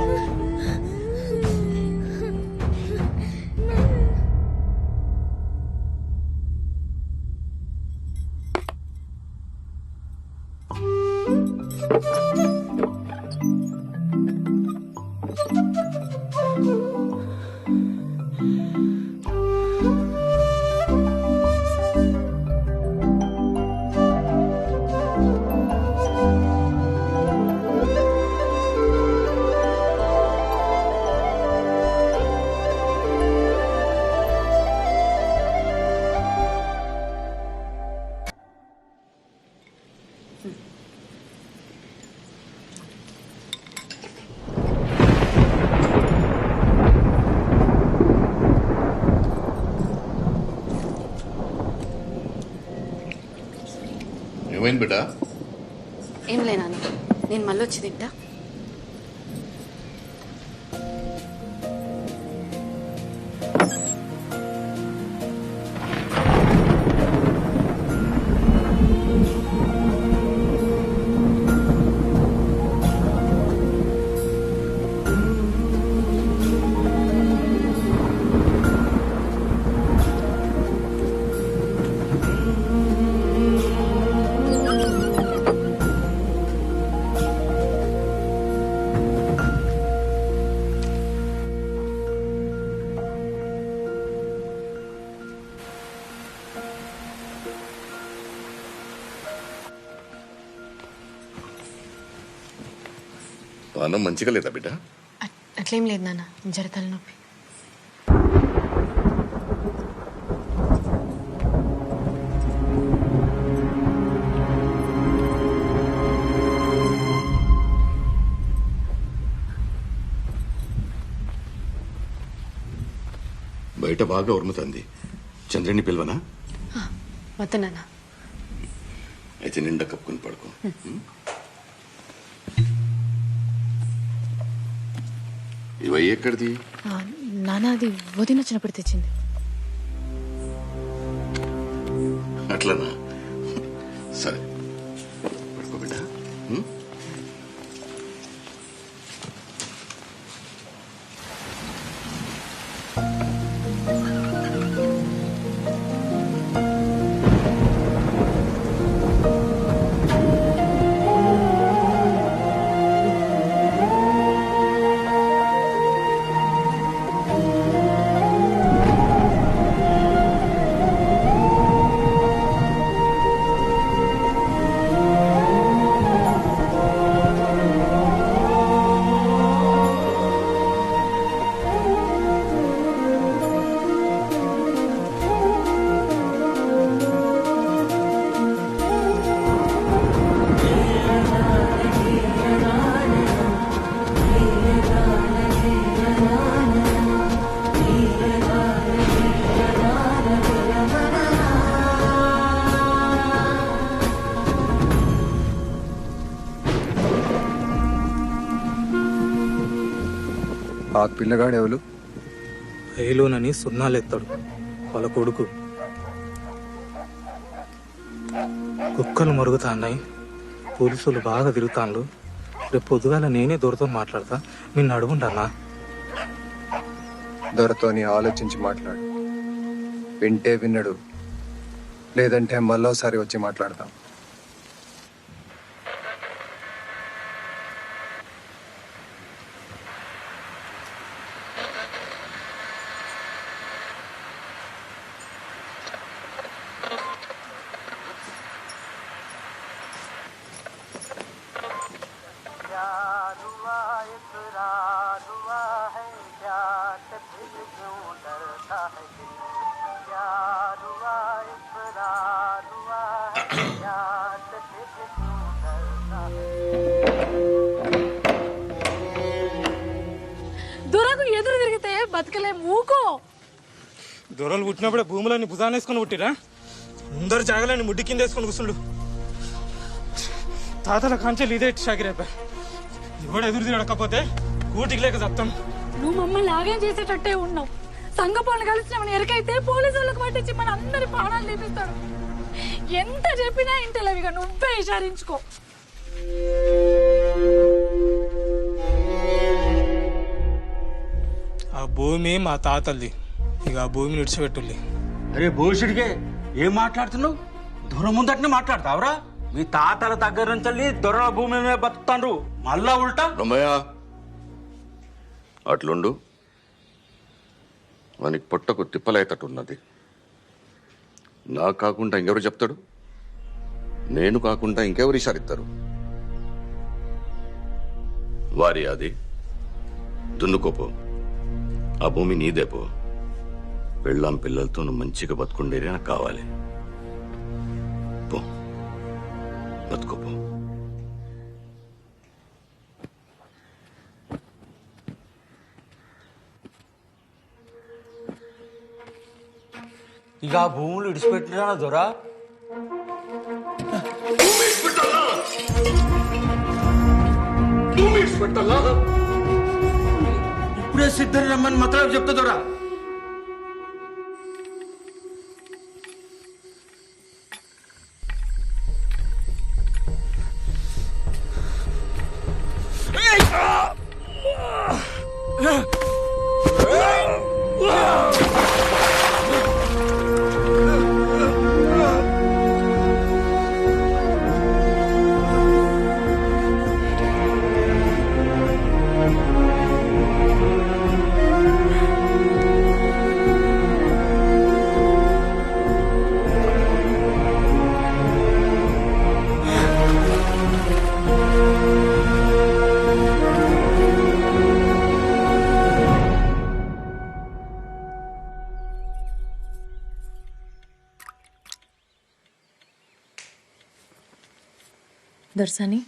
ఏమైంది బిడ్డ? ఏం లేనా, నేను మళ్ళీ వచ్చి తింటా. పానం మంచిగా లేదా బిడ్డ? అట్లేం లేదు నాన్న, జర తలనొప్పి. బయట బాగా ఉరుముతుంది. చంద్రుని పిలవనా? వద్దు నాన్న. అయితే నిండా కప్పుకుని పడుకో. ఇవయ్యి ఎక్కడిది? నాన్న అది వదిన వచ్చినప్పుడు తెచ్చింది. అట్లనా? సరే పడుకో బిడ్డ. ఆ పిల్లగాడు ఎవరు? ఏలోనని సున్నాలెత్తాడు వాళ్ళ కొడుకు. కుక్కలు మరుగుతాన్నాయి, పోలీసులు బాగా తిరుగుతాను. రేపు పొద్దుగాల నేనే దొరతో మాట్లాడతా, నిన్ను అడుగుంటానా? దొరతోని ఆలోచించి మాట్లాడు. వింటే విన్నడు, లేదంటే మళ్ళోసారి వచ్చి మాట్లాడతాం. దొరకు ఎదురు తిరిగితే బతకలే మూకో. దొరలు పుట్టినప్పుడే భూములన్నీ భుజాన్ని వేసుకొని పుట్టిరా? అందరు జాగలని ముడ్డి కింద వేసుకొని కూర్చుండు. తాతల కాంచెలు ఇదే షాకిరేపా. ఎవడు ఎదురు తిరగకపోతే కూటికి లేక చెప్తాం. నువ్వు మమ్మల్ని ఆగం చేసేటట్టే ఉన్నావు. సంఘ పనులు కలిసిన మన ఎరకైతే పోలీసు వాళ్ళకి పట్టించి మన అందరి ప్రాణాలు తీపిస్తాడు. ఎంత చెప్పినా ఇంటలేవిగా నువ్వే విచారించుకో. ఆ భూమి మా తాతల్ది, ఇక ఆ భూమిని విడిచిపెట్టుల్లి. అరే భూషుడికే ఏం మాట్లాడుతున్నావు? దొర ముందటనే మాట్లాడతావురా? మీ తాతల దగ్గర నుంచి దొరల భూమి మీద బతుకుతాండ్రు, మళ్ళా ఉల్టా. రమయ్య అట్లుండు, వానికి పొట్టకు తిప్పలేటట్టున్నది. నాకు కాకుండా ఇంకెవరు చెప్తాడు? నేను కాకుండా ఇంకెవరు ఇషారిస్తారు? వారి అది దున్నుకోపో, ఆ భూమి నీదేపో. పెళ్ళాం పిల్లలతో నువ్వు మంచిగా బతుకుండేది నాకు కావాలి. పో బతుకోపో. ఇక ఆ భూములు ఇడిచిపెట్టినా దొరా? ఇప్పుడే సిద్ధం రమ్మని మాత్రం చెప్తా దొరా. దొరసాని,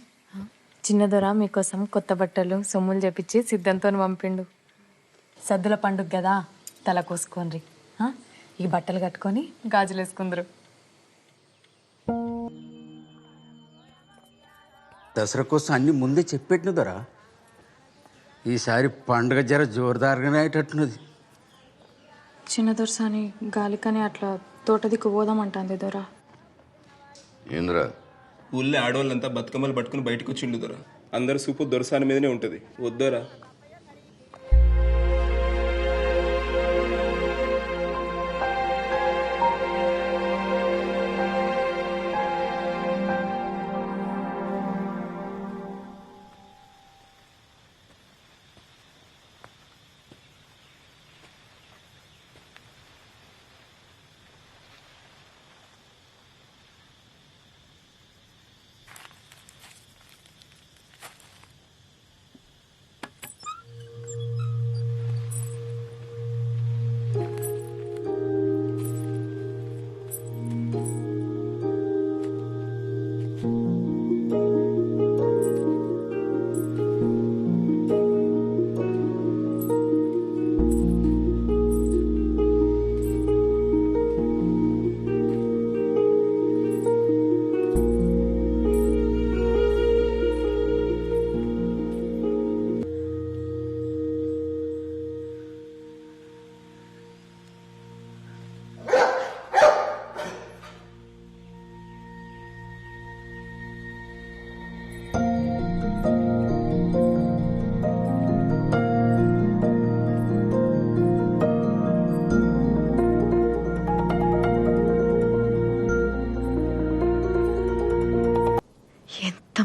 చిన్న దొర మీకోసం కొత్త బట్టలు సొమ్ములు చెప్పించి సిద్ధంతో పంపిండు. సద్దుల పండుగ కదా, తల కోసుకోండి. ఈ బట్టలు కట్టుకొని గాజులు వేసుకుందరు. దసరా కోసం అన్ని ముందే చెప్పెట్టిన దొరా ఈసారి పండుగ జర జోరుదారుగానే అయ్యేటట్టున్నది. చిన్న దొరసాని గాలికని అట్లా తోట దిక్కు పోదామంటాంది దొరా. ఏంద్రా ఊళ్ళో ఆడవాళ్ళంతా బతుకమ్మలు పట్టుకుని బయటకు వచ్చిండు దొరా. అందరు సూపు దొరసాని మీదనే ఉంటుంది. వద్దోరా.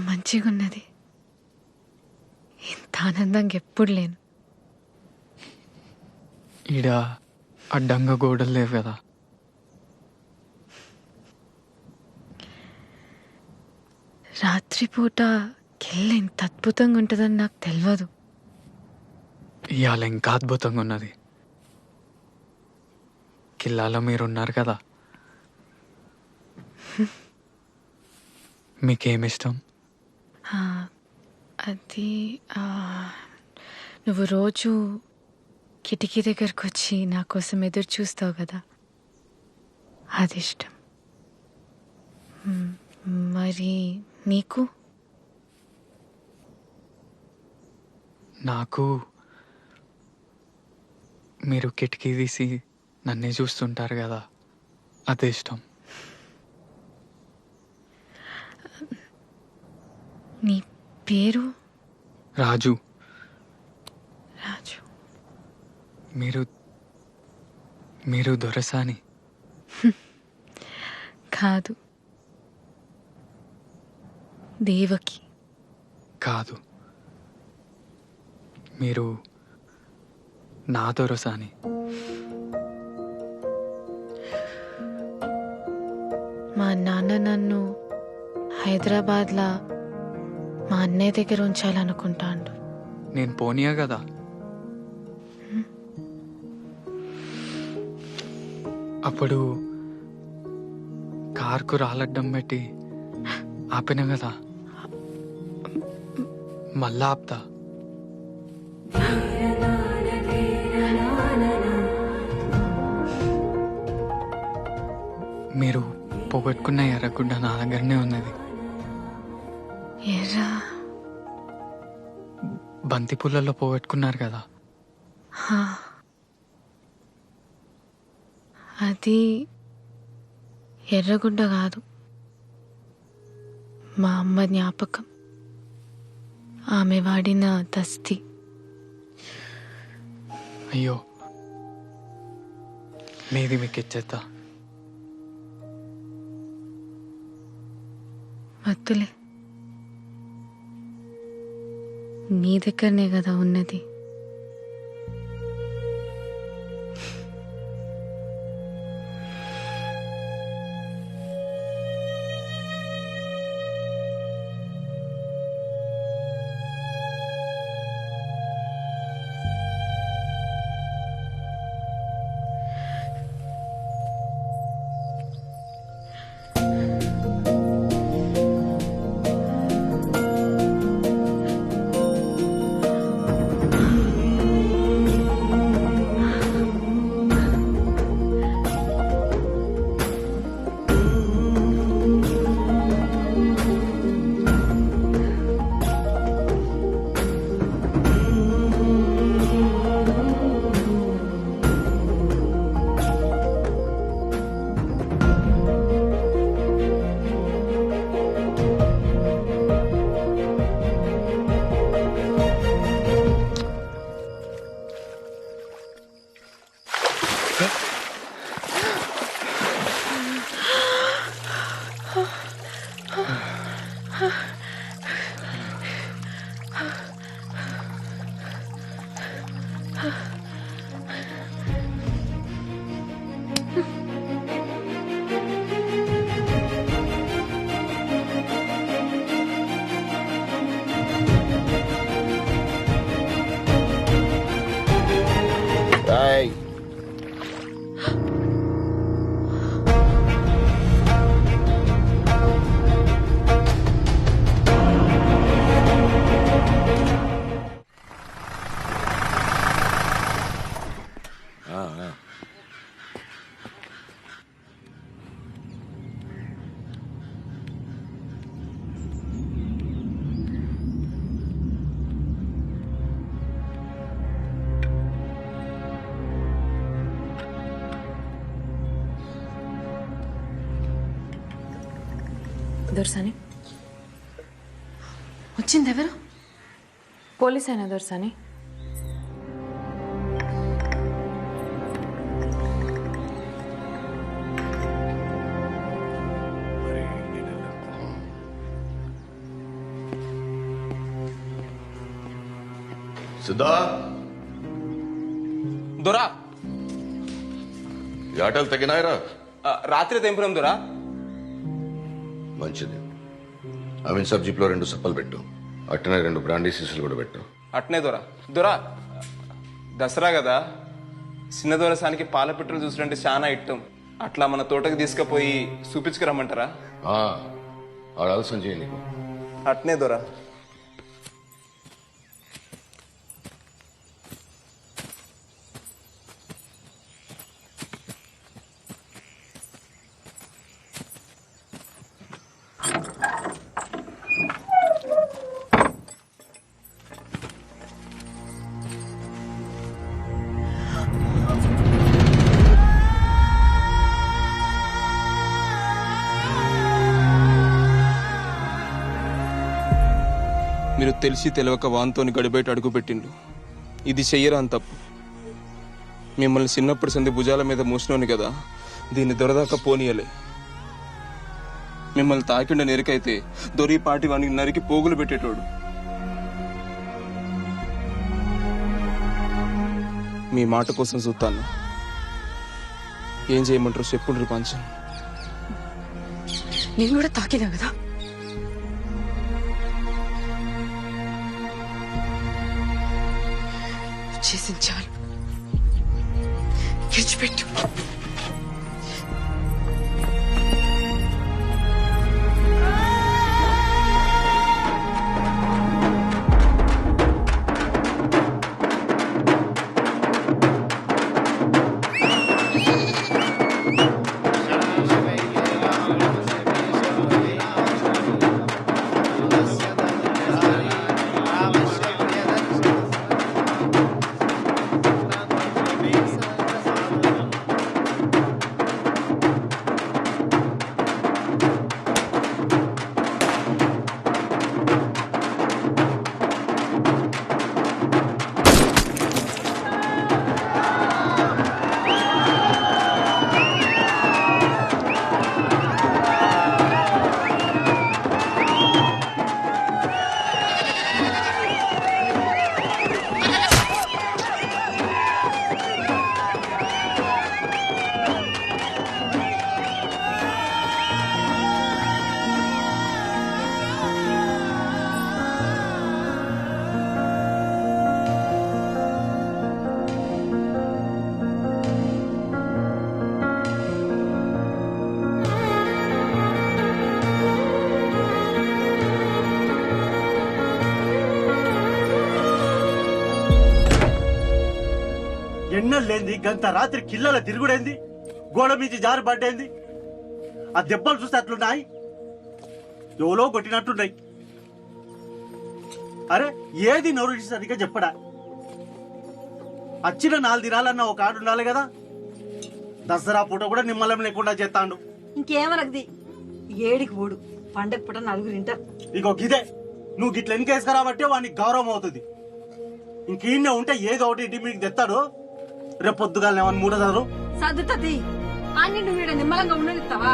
మంచిగా ఉన్నది. ఇంత ఆనందంగా ఎప్పుడు లేను. ఈడ అడ్డంగా గోడలు లేవు కదా. రాత్రిపూట కెళ్ళ ఇంత అద్భుతంగా ఉంటుందని నాకు తెలియదు. ఇవాళ ఇంకా అద్భుతంగా ఉన్నది. కిల్లాలో మీరున్నారు కదా. మీకేమిష్టం? అది నువ్వు రోజు కిటికీ దగ్గరకు వచ్చి నా కోసం ఎదురు చూస్తావు కదా, అది ఇష్టం. మరి నీకు? నాకు మీరు కిటికీ తీసి నన్నే చూస్తుంటారు కదా, అదే ఇష్టం. నీ పేరు? రాజు. రాజు. మీరు దొరసాని? కాదు, దేవకి. కాదు, మీరు నా దొరసాని. మా నాన్న నన్ను హైదరాబాద్లో మా అన్నయ్య దగ్గర ఉంచాలనుకుంటాడు. నేను పోనీయా కదా. అప్పుడు కార్కు రాలడ్డం పెట్టి ఆపిన కదా, మళ్ళా ఆపుతా. మీరు పోగొట్టుకున్న ఎర్రగుడ్డ నా దగ్గరనే ఉన్నది. ఎర్రా? బంతి పూలలో పోగొట్టుకున్నారు కదా. అది ఎర్రగుడ్డ కాదు, మా అమ్మ జ్ఞాపకం. ఆమె వాడిన దస్తి. అయ్యో, మీది మీకు ఇచ్చేద్దా? వద్దులే, నీ దగ్గరనే కదా ఉన్నది. దొరసాని వచ్చింది ఎవరు? పోలీస్ అయినా దొరసాని. సిద్ధా దొరా ఈ ఆటలు తగినాయరా? రాత్రి తెంపురం దొరా. మంచిది. అవిన్ సాబ్ జీప్లో 2 సప్పలు పెట్టు, అట్టనే 2 బ్రాండీ సీసాలు కూడా పెట్టు. అట్నే దొరా. దొరా దసరా కదా, చిన్న దొరసానికి పాల పెట్రోల్ చూసినంటే చాలా ఇట్టం. అట్లా మన తోటకి తీసుకుపోయి చూపించుకురమ్మంటారా? ఆడాల్సిన చేయి నీకు. అట్నే దొరా. మీరు తెలిసి తెలియక వాన్తోని గడిబయట అడుగుపెట్టిండు. ఇది చెయ్యరా అని తప్పు. మిమ్మల్ని చిన్నప్పటి సంది భుజాల మీద మూసినోని కదా, దీన్ని దొరదాకా పోనీయలే. మిమ్మల్ని తాకిండ నెరికైతే దొరి పాటి వానికి నరికి పోగులు పెట్టేటోడు. మీ మాట కోసం చూస్తాను. ఏం చేయమంటారు చెప్పుండ్రి పంచం. నేను కూడా తాకినా కదా. చేసింది చాలు, విడిచిపెట్టు. ఎన్నెళ్ళేంది గంత రాత్రి కిల్లల తిరుగుడేంది, గోడ మీద జారి పడ్డేంది. ఆ దెబ్బలు చూస్తే అట్లున్నాయి, ఎవలో కొట్టినట్టున్నాయి. అరే ఏది నోరు సరిగ్గా చెప్పడా? వచ్చిన 4 దినాలన్నా ఒక ఆడు ఉండాలి కదా. దసరా పూట కూడా నిమ్మలం లేకుండా చేస్తాడు. ఇంకేమనది ఏడికి పోడు, పండగ పూట 4 తింటారు. ఇగో గిదే నువ్వు గిట్ల ఎన్నికేసుకురాబట్టే వానికి గౌరవం అవుతుంది. ఇంకీన్నే ఉంటే ఏదో ఒకటి ఇంటి మీకు తెస్తాడు. రేపు పొద్దుగాల ఏమన్నా మూడదారు సర్దుతుంది. అన్ని నువ్వు నిమ్మలంగా ఉండనిస్తావా?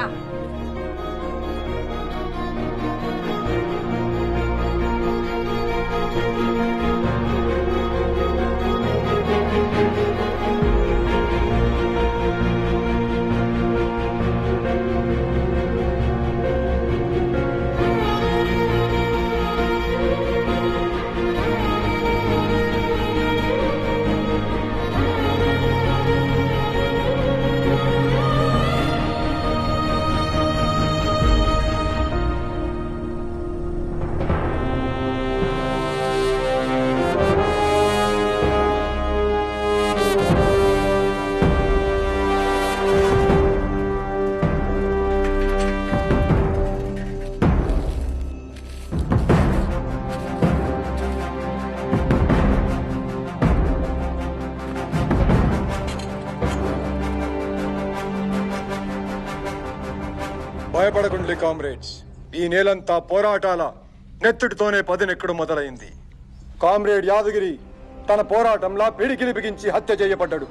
భయపడకుండి కామ్రేడ్స్. ఈ నేలంతా పోరాటాల నెత్తుటితోనే పదునెక్కడు మొదలైంది. కామ్రేడ్ యాదగిరి తన పోరాటంలా పిడికిలి బిగించి హత్య చేయబడ్డాడు.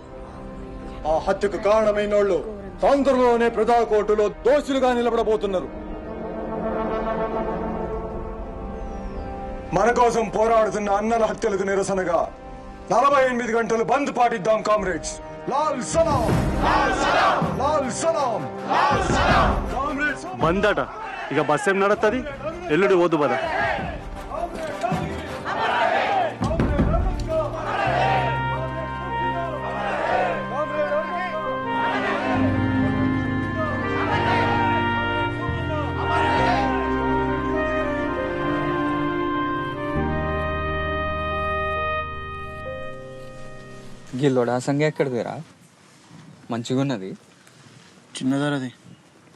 ఆ హత్యకు కారణమైనోళ్ళు తొందరలోనే ప్రజాకోర్టులో దోషులుగా నిలబడబోతున్నారు. మన కోసం పోరాడుతున్న అన్నల హత్యలకు నిరసనగా 48 గంటలు బంద్ పాటిద్దాం కామ్రేడ్స్. లాల్ సలాం, లాల్ సలాం. బందట ఇక బస్ ఏం నడుస్తుంది? ఎల్లుడి పోదు బదా. గిల్లోడా సంగ ఎక్కడిదిరా? మంచిగా ఉన్నది. చిన్నదరది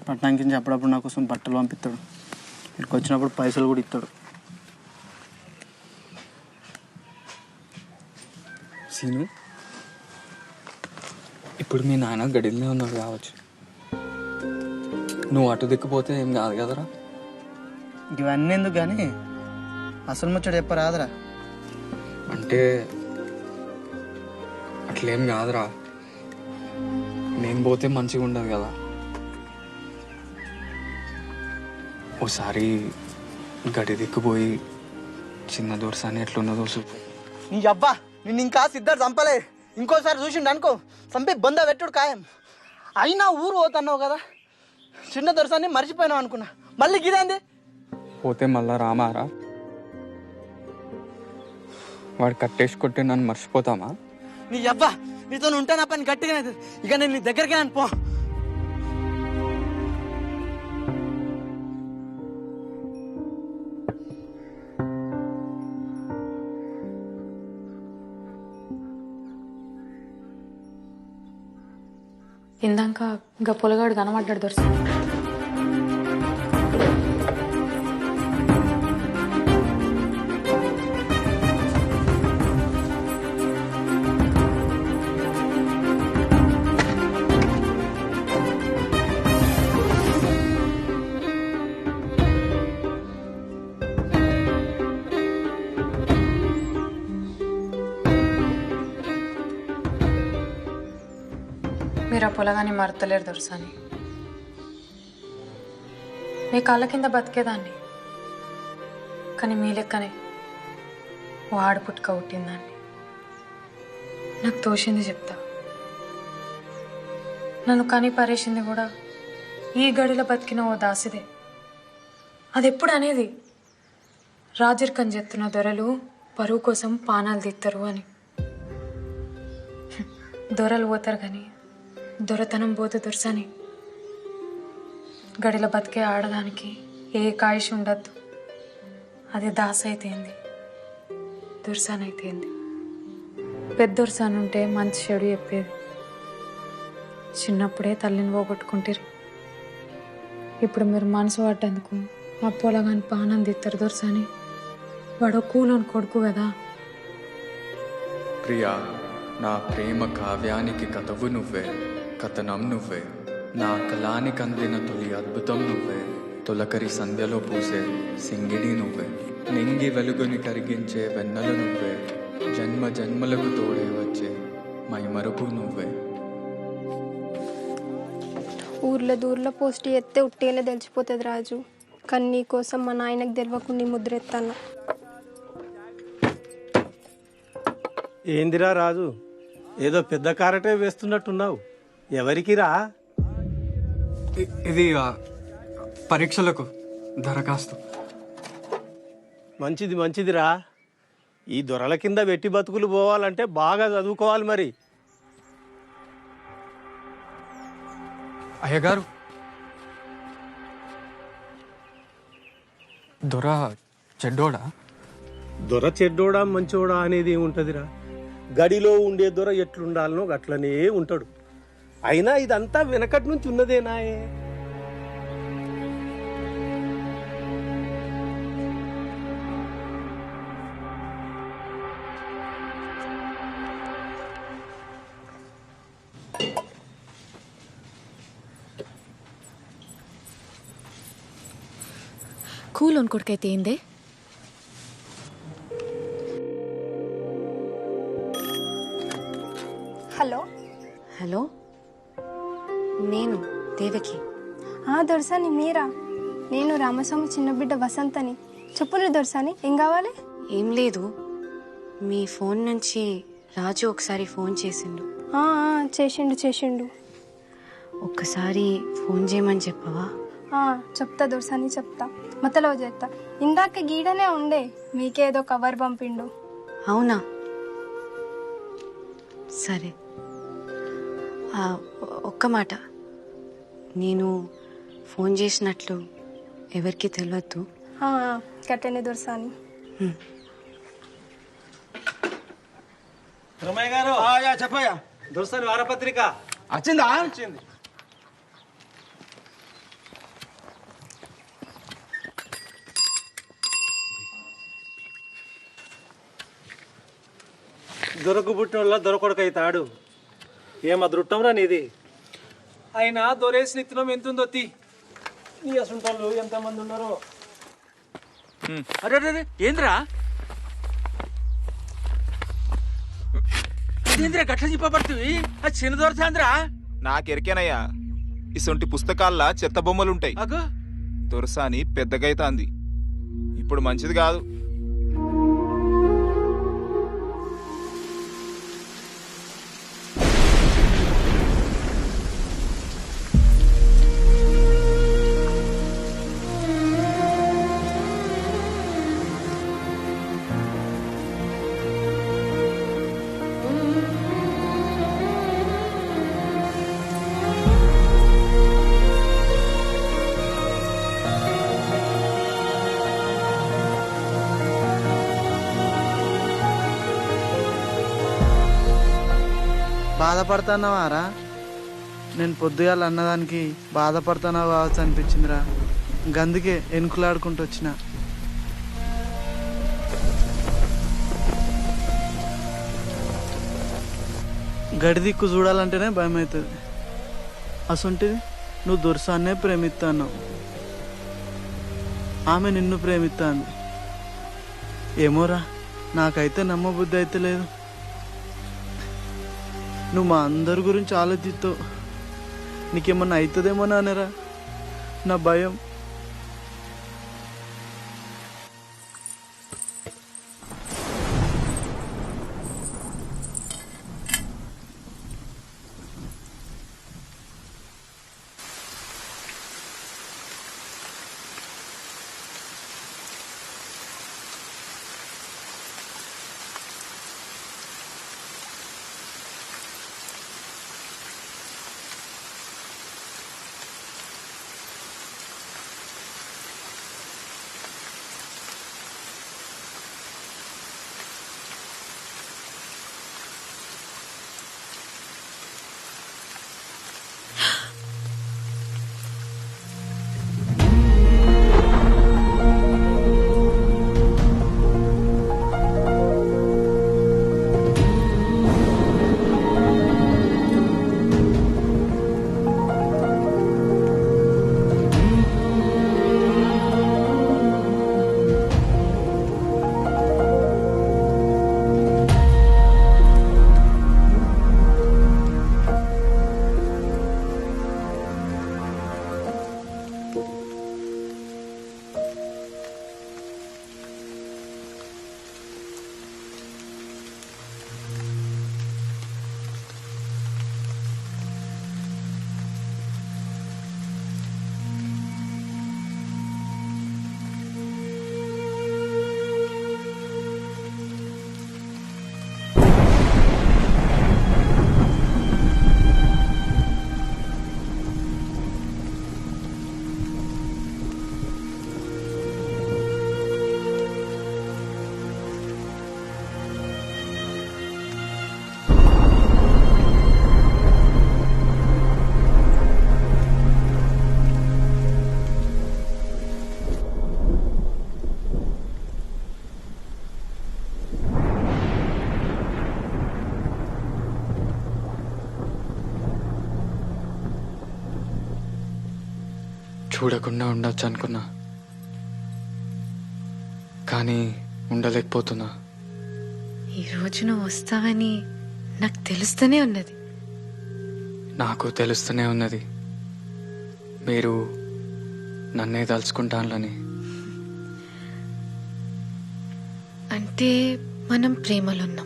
పట్టణానికి అప్పుడప్పుడు నా కోసం బట్టలు పంపిస్తాడు. ఇక్కడికి వచ్చినప్పుడు పైసలు కూడా ఇస్తాడు. సీను, ఇప్పుడు మీ నాన్న గడిలోనే ఉన్నాడు కావచ్చు. నువ్వు అటు దిక్కుపోతే ఏం కాదు కదరా? ఇవన్నీ ఎందుకు కానీ అసలు ముచ్చట చెప్పరాదురా. అంటే అట్లేం కాదురా, నేను పోతే మంచిగా ఉండదు కదా. ఓసారి గడి దిక్కుపోయి చిన్న దొరసాని ఎట్లున్నదో చూపు. నీ అబ్బా నిన్ను ఇంకా సిద్ధార్థ చంపలే. ఇంకోసారి చూసిండు అనుకో చంపి బంద పెట్టుడు ఖాయం. అయినా ఊరు పోతున్నావు కదా, చిన్న దొరసాన్ని మర్చిపోయినావు అనుకున్నా. మళ్ళీ గిదేంది? పోతే మళ్ళా రామారా? వాడు కట్టేసి కొట్టి నన్ను మర్చిపోతామా? నీ అబ్బా నీతో ఉంటే నా పని గట్టిగా అవుతుంది. ఇక నేను నీ దగ్గరికి పో. ఇందాక ఇంకా పొలగాడు కనబడ్డాడు దొరసాని. మీరు ఆ పొలగాని మరతలేరు దొరసాని. మీ కాళ్ళ కింద బతికేదాన్ని, కానీ మీ లెక్కనే ఓ ఆడపుట్టుక పుట్టిందాన్ని. నాకు తోచింది చెప్తా. నన్ను కని పరేసింది కూడా ఈ గడిలో బతికిన ఓ దాసిదే. అది ఎప్పుడు అనేది రాజరికం చెప్తున్న దొరలు పరువు కోసం పానాలు తీస్తారు అని. దొరలు పోతారు కానీ దొరతనం పోతే దొరసాని. గడిలో బతికే ఆడదానికి ఏ కాయిష్ ఉండద్దు. అది దాస అయితేంది, దొరసాని అయితేంది. పెద్ద దొరసాని ఉంటే మంచి చెడు చెప్పేది. చిన్నప్పుడే తల్లిని పోగొట్టుకుంటారు. ఇప్పుడు మీరు మనసు పడ్డందుకు ఆ పొలగాని పానం తీస్తారు దొరసాని. వాడు కూలోని కొడుకు కదా. ప్రియా, నా ప్రేమ కావ్యానికి కథవు నువ్వే, కథనం నువ్వే. నా కళానికి అందిన తొలి అద్భుతం నువ్వే. తొలకరి సంధ్యలో పూసే సింగిడి నువ్వే. నింగి వెలుగుని కరిగించే వెన్నెల నువ్వే. జన్మ జన్మలకు తోడే వచ్చే మైమరుపు నువ్వే. ఊర్లో దూర్లో పోస్ట్ ఎత్తే ఉట్టేనే తెలిసిపోతుంది రాజు. కానీ నీ కోసం మా నాయనకు తెలియకుండా ముద్ర ఎత్తాను. ఏందిరా రాజు, ఏదో పెద్ద కారటే వేస్తున్నట్టున్నావు. ఎవరికిరా? ఇది పరీక్షలకు దరఖాస్తు. మంచిది మంచిదిరా. ఈ దొరల కింద వెట్టి బతుకులు పోవాలంటే బాగా చదువుకోవాలి మరి. అయ్యగారు, దొర చెడ్డోడా? దొర చెడ్డోడా మంచోడా అనేది ఏముంటదిరా. గడిలో ఉండే దొర ఎట్లుండాలనో అట్లనే ఉంటాడు. అయినా ఇదంతా వెనకటి నుంచి ఉన్నదేనాయే. కూలోని కొడుకైతే ఏందే? హలో హలో, నేను దేవకి. దొరసాని మీరా? నేను రామస్వామి చిన్న బిడ్డ వసంతని. చెప్పులు దొరసాని, ఏం కావాలి? ఏం లేదు, మీ ఫోన్ నుంచి రాజు ఒకసారి ఫోన్ చేసిండు. చేసిండు. ఒక్కసారి ఫోన్ చేయమని చెప్పవా? చెప్తా దొరసాని, చెప్తా. మతలో చేస్తా. ఇందాక గీడనే ఉండే, మీకేదో కవర్ పంపిండు. అవునా, సరే. ఒక్క మాట, నేను ఫోన్ చేసినట్లు ఎవరికి తెలియద్దు. కట్టండి దొరసాని. రమయ్య గారు చెప్పయ్యా. దోస్తాని వారపత్రిక వచ్చిందా? వచ్చింది. దొరకు పుట్టిన దొరకొడక అవుతాడు. ఏం అదృష్టంరా నీది. అయినా దొరేసిన ఇత్తనం ఎంతుందో తీ. నీ అసుంటోళ్ళు ఎంతమంది ఉన్నారో. అరే ఏంద్రా ఏంద్రా గట్ల చెప్పబడుతుంది? అది చిన్న దొరసాంద్రా. నాకెరికేనయ్యా, ఇసొంటి పుస్తకాల్లో చెత్త బొమ్మలుంటాయి. దొరసాని పెద్దగైతాంది, ఇప్పుడు మంచిది కాదు. బాధపడుతున్నావారా? నేను పొద్దుగాల అన్నదానికి బాధపడుతున్నావు కావచ్చు అనిపించిందిరా. గందుకే ఎనుకులాడుకుంటూ వచ్చిన. గడి దిక్కు చూడాలంటేనే భయం అవుతుంది. అసొంటిది నువ్వు దొరసాన్నే ప్రేమిస్తాన్నావు, ఆమె నిన్ను ప్రేమిస్తాంది. ఏమోరా, నాకైతే నమ్మబుద్ధి అయితే లేదు. నువ్వు మా అందరి గురించి ఆలోచిస్తావు. నీకేమన్నా అవుతుందేమో నానేరా, నా భయం. చూడకుండా ఉండొచ్చు అనుకున్నా, కానీ ఉండలేకపోతున్నా. ఈ రోజు నువ్వు వస్తావని నాకు తెలుస్తూనే ఉన్నది. నాకు తెలుస్తూనే ఉన్నది మీరు నన్నే తలుచుకుంటానని. అంటే మనం ప్రేమలో ఉన్నాం.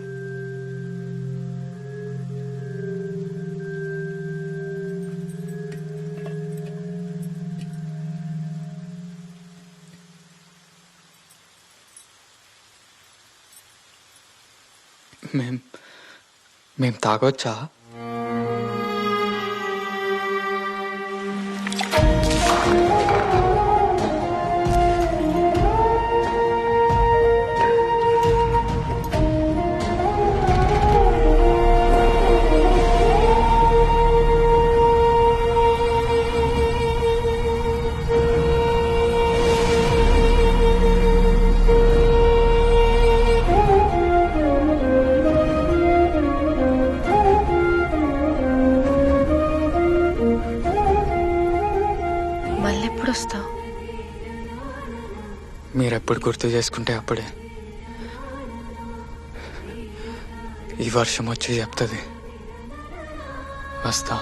మేం తాగొచ్చా? మళ్ళెప్పుడు వస్తావు? మీరెప్పుడు గుర్తు చేసుకుంటే అప్పుడే. ఈ వర్షం వచ్చి చెప్తుంది వస్తా.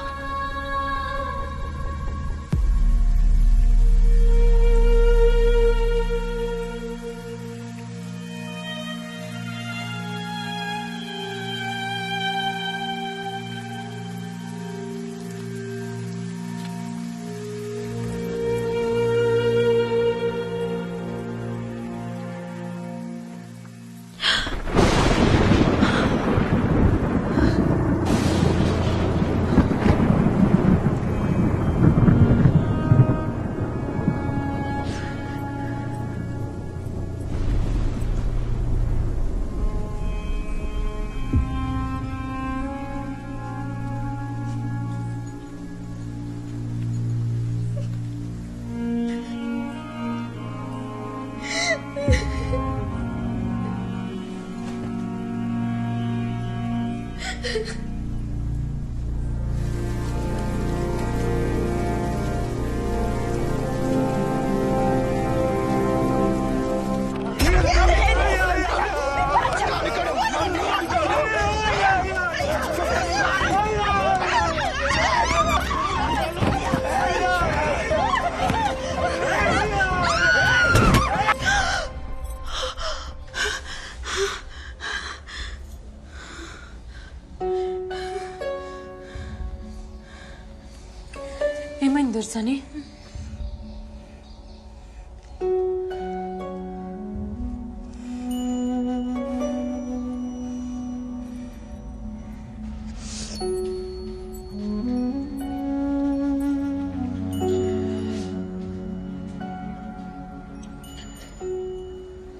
ఏమైంది దొర్సాని?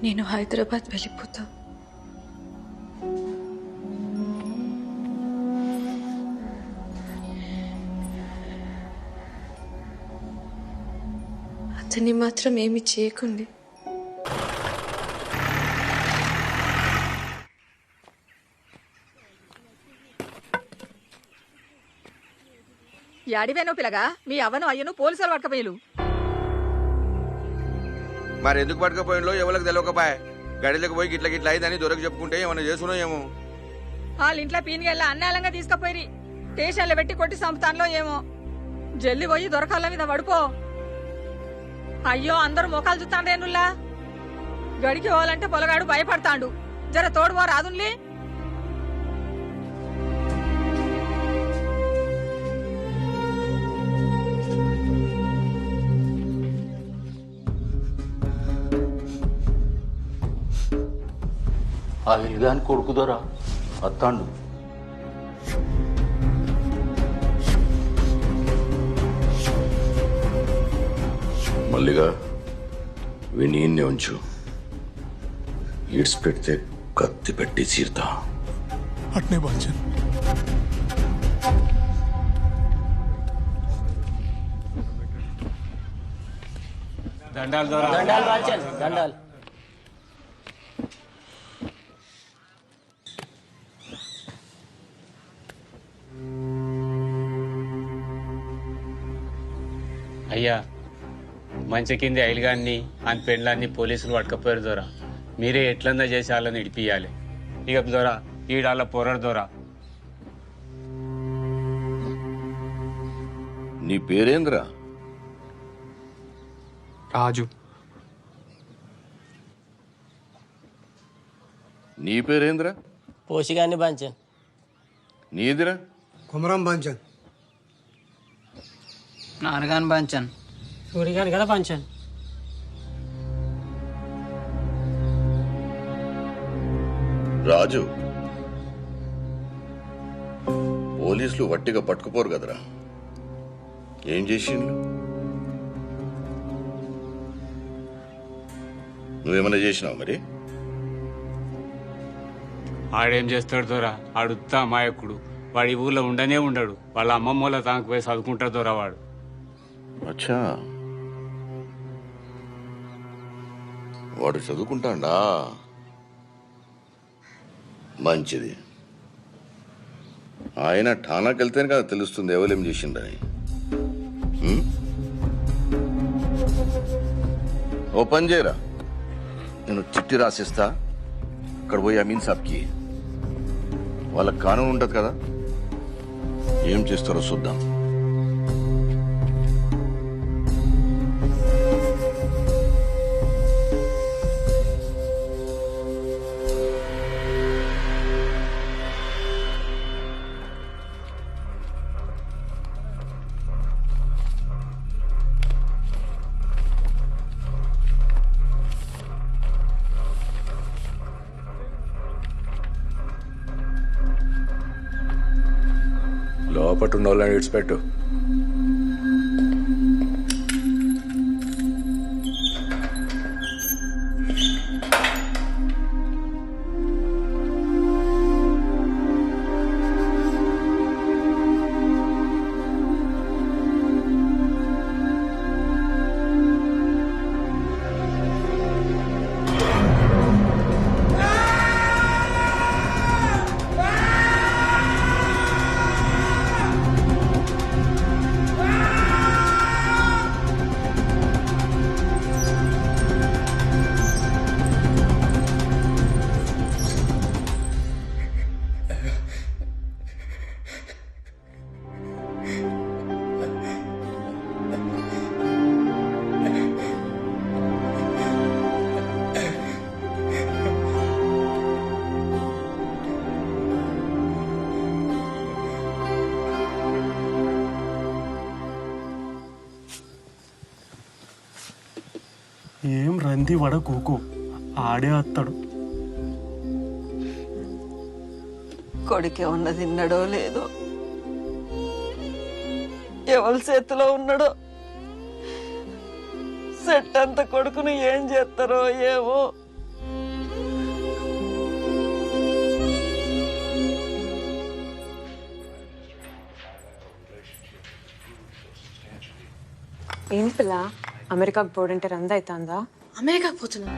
నేను హైదరాబాద్ వెళ్ళిపోతా. అతన్ని మాత్రం ఏమి చేయకండి. యాడివేనో పిల్లగా మీ అవ్వను అయ్యను పోలీసులు పట్టకపోయారు. మరి ఎందుకు పట్టుకపోయినలో ఎవరికి తెలియకపోయా. గడిలోకి పోయి గిట్ల గిట్ల అయిందని దొరకు చెప్పుకుంటే ఏమన్నా చేసుకున్నా ఏమో. వాళ్ళ ఇంట్లో పీనిగల్లా అన్నాలంగా తీసుకుపోయి స్టేషన్లో పెట్టి కొట్టి సంపుతాన్లో ఏమో. జల్లి పోయి దొరకాల మీద పడుకో. అయ్యో అందరూ మోకాలు చూస్తాండ్రేనుల్లా. గడికి పోవాలంటే పొలగాడు భయపడతాండు. జర తోడువో రాదున్లీ. ఆ ఇల్గాని కొడుకు దొరా అత్తాండు. మల్లిగా వినీన్నే ఉంచు. ఈడ్స్ పెడితే కత్తి పెట్టి చీరుతా. అట్నే బాల్చన్. దండాలు దొరా. దండాలు బాల్చన్ దండాలు. అయ్యా మంచి కింది ఐలుగాన్ని అని పెండ్లాన్ని పోలీసులు పట్టుకపోయారు దొరా. మీరే ఎట్లన్నా చేసి వాళ్ళని ఇడిపియాలి. ఇక దొరా ఈడాళ్ళ పొరడు దొరా. నీ పేరేంద్రా? రాజు. నీ పేరేంద్రా? పోషిగాన్ని బాంచన్. నీదిరా? కుమరం బాంచన్. నాన్నగాని బాంచన్. సూరిగాని కదా బాంచన్. రాజు, పోలీసులు వట్టిగా పట్టుకుపోరు కదరా. ఏం చేసిండ్రు? నువ్వేమన్నా చేసినావు మరి? ఆడేం చేస్తాడు దొరా, ఆడుతా అమాయకుడు. వాడి ఊళ్ళో ఉండనే ఉండడు. వాళ్ళ అమ్మమ్మ వాళ్ళ తానికి పోయి చదువుకుంటాడు దొరా వాడు. అచ్చా, వాడు చదువుకుంటాడా? మంచిది. ఆయన ఠానాకి వెళ్తేనే కదా తెలుస్తుంది ఎవరేం చేసిండని. ఓ పని చేయరా, నేను చిట్టి రాసిస్తా, అక్కడ పోయి అమీన్ సాబ్కి. వాళ్ళకి కానూన్ ఉంటుంది కదా, ఏం చేస్తారో చూద్దాం. లోపట్టున్న వాళ్ళని విడిచిపెట్టు. ఏం రంది వడ కూకు, ఆడే వస్తాడు. కొడుకే ఉన్న తిన్నాడో లేదో, ఎవరి చేతిలో ఉన్నాడో, సెట్ అంత కొడుకును ఏం చేస్తారో ఏమో. ఏం పిల్ల అమెరికాకు పోడంటే రంద అవుతుందా? అమెరికాకు పోతున్నా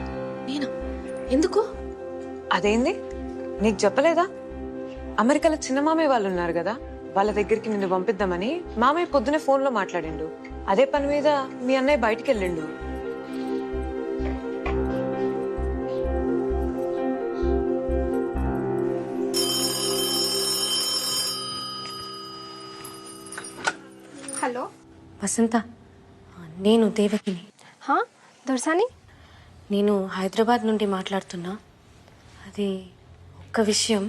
నేనా? ఎందుకు? అదేంది నీకు చెప్పలేదా? అమెరికాలో చిన్న మామయ్య వాళ్ళు ఉన్నారు కదా, వాళ్ళ దగ్గరికి నిన్ను పంపిద్దామని మామయ్య పొద్దునే ఫోన్లో మాట్లాడిండు. అదే పని మీద మీ అన్నయ్య బయటికి వెళ్ళిండు. హలో వసంత, నేను దేవకిని. దొరసాని, నేను హైదరాబాద్ నుండి మాట్లాడుతున్నా. అది ఒక్క విషయం,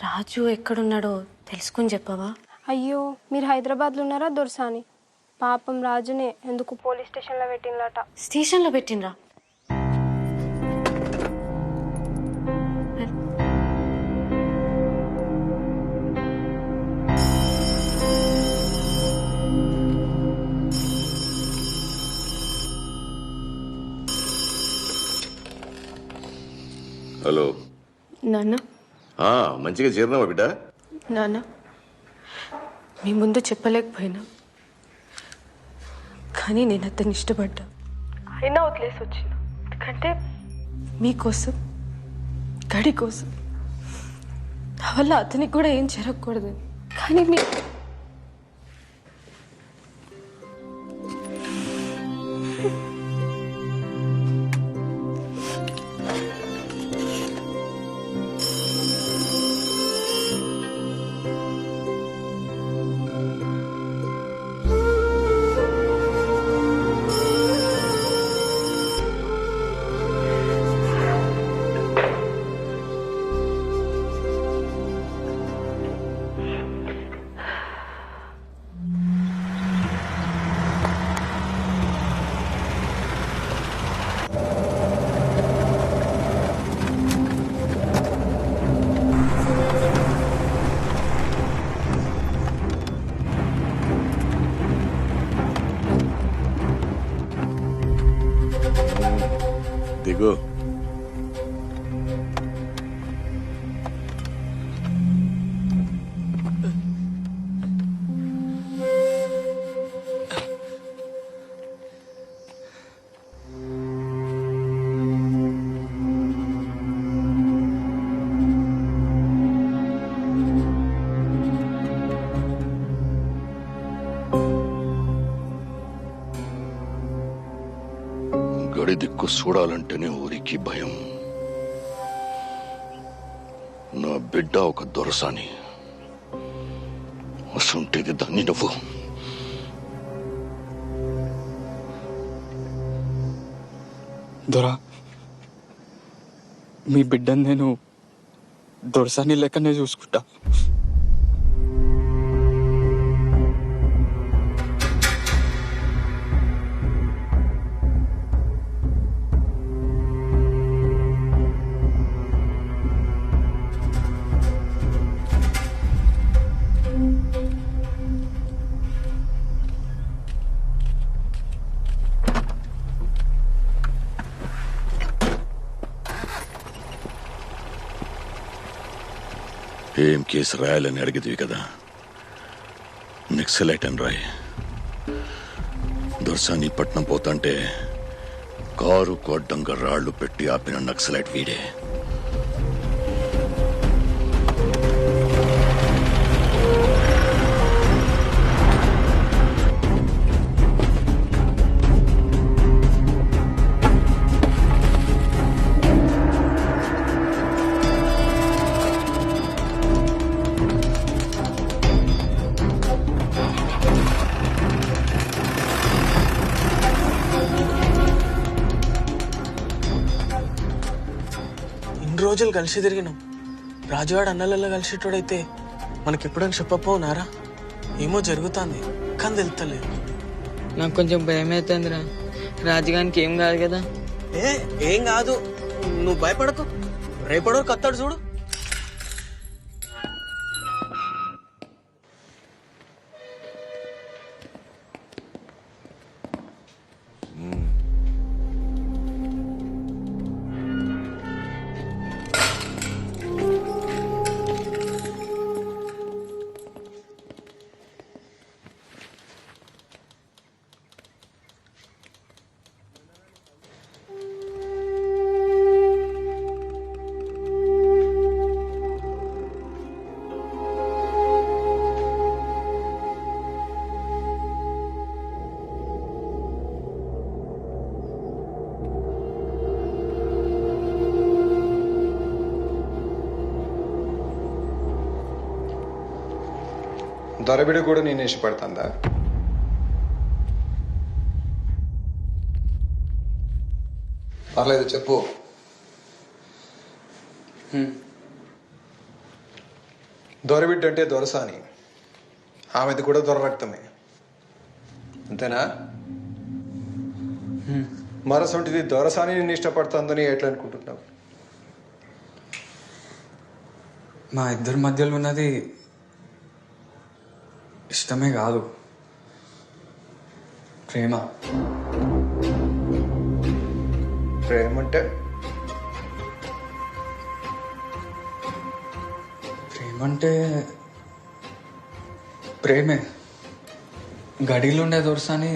రాజు ఎక్కడున్నాడో తెలుసుకుని చెప్పవా? అయ్యో మీరు హైదరాబాద్లో ఉన్నారా దొరసాని? పాపం రాజునే ఎందుకు పోలీస్ స్టేషన్లో పెట్టినలాట. స్టేషన్లో పెట్టినరా? హలో నాన్న. మంచిగా చేరినావా బిడ్డ? నాన్న, మీ ముందు చెప్పలేకపోయినా, కానీ నేను అతన్ని ఇష్టపడ్డా. అయినా వదిలేసి వచ్చిన, ఎందుకంటే మీకోసం, గడి కోసం. నా వల్ల అతనికి కూడా ఏం జరగకూడదు. కానీ మీ దిగు. గడి దిక్కు చూడాలంటేనే ఊరికి భయం. నా బిడ్డ ఒక దొరసాని, అసంటేది దాన్ని నువ్వు. దొరా, మీ బిడ్డను నేను దొరసాని లెక్కనే చూసుకుంటా. ఏం కేసు రాయాలని అడిగిదివి కదా, నక్సలైట్ అని రాయి. దొరసాని పట్నం పోతంటే కారు కొడ్డంగా రాళ్లు పెట్టి ఆపిన నక్సలైట్ వీడే. రోజులు కలిసి తిరిగినాం. రాజువాడు అన్నలలో కలిసేటోడైతే మనకెప్పుడని చెప్పపోనారా? ఏమో జరుగుతుంది కానీ తెలుస్తలేదు. నాకు కొంచెం భయం అవుతుందిరా. రాజుగానికి ఏం కాదు కదా? ఏం కాదు, నువ్వు భయపడకు. రేపడో కత్తాడు చూడు. దొరబిడ కూడా నేను ఇష్టపడుతుందా? పర్లేదు చెప్పు. దొరబిడ్డ అంటే దొరసాని, ఆమెది కూడా దొర రక్తమే, అంతేనా? మరసొంటిది దొరసాని నిన్ను ఇష్టపడుతుందని ఎట్లా అనుకుంటున్నావు? మా ఇద్దరి మధ్యలో ఉన్నది ఇష్టమే కాదు, ప్రేమ. ప్రేమ అంటే? ప్రేమ అంటే ప్రేమే. గడిలో ఉండే దొరసాని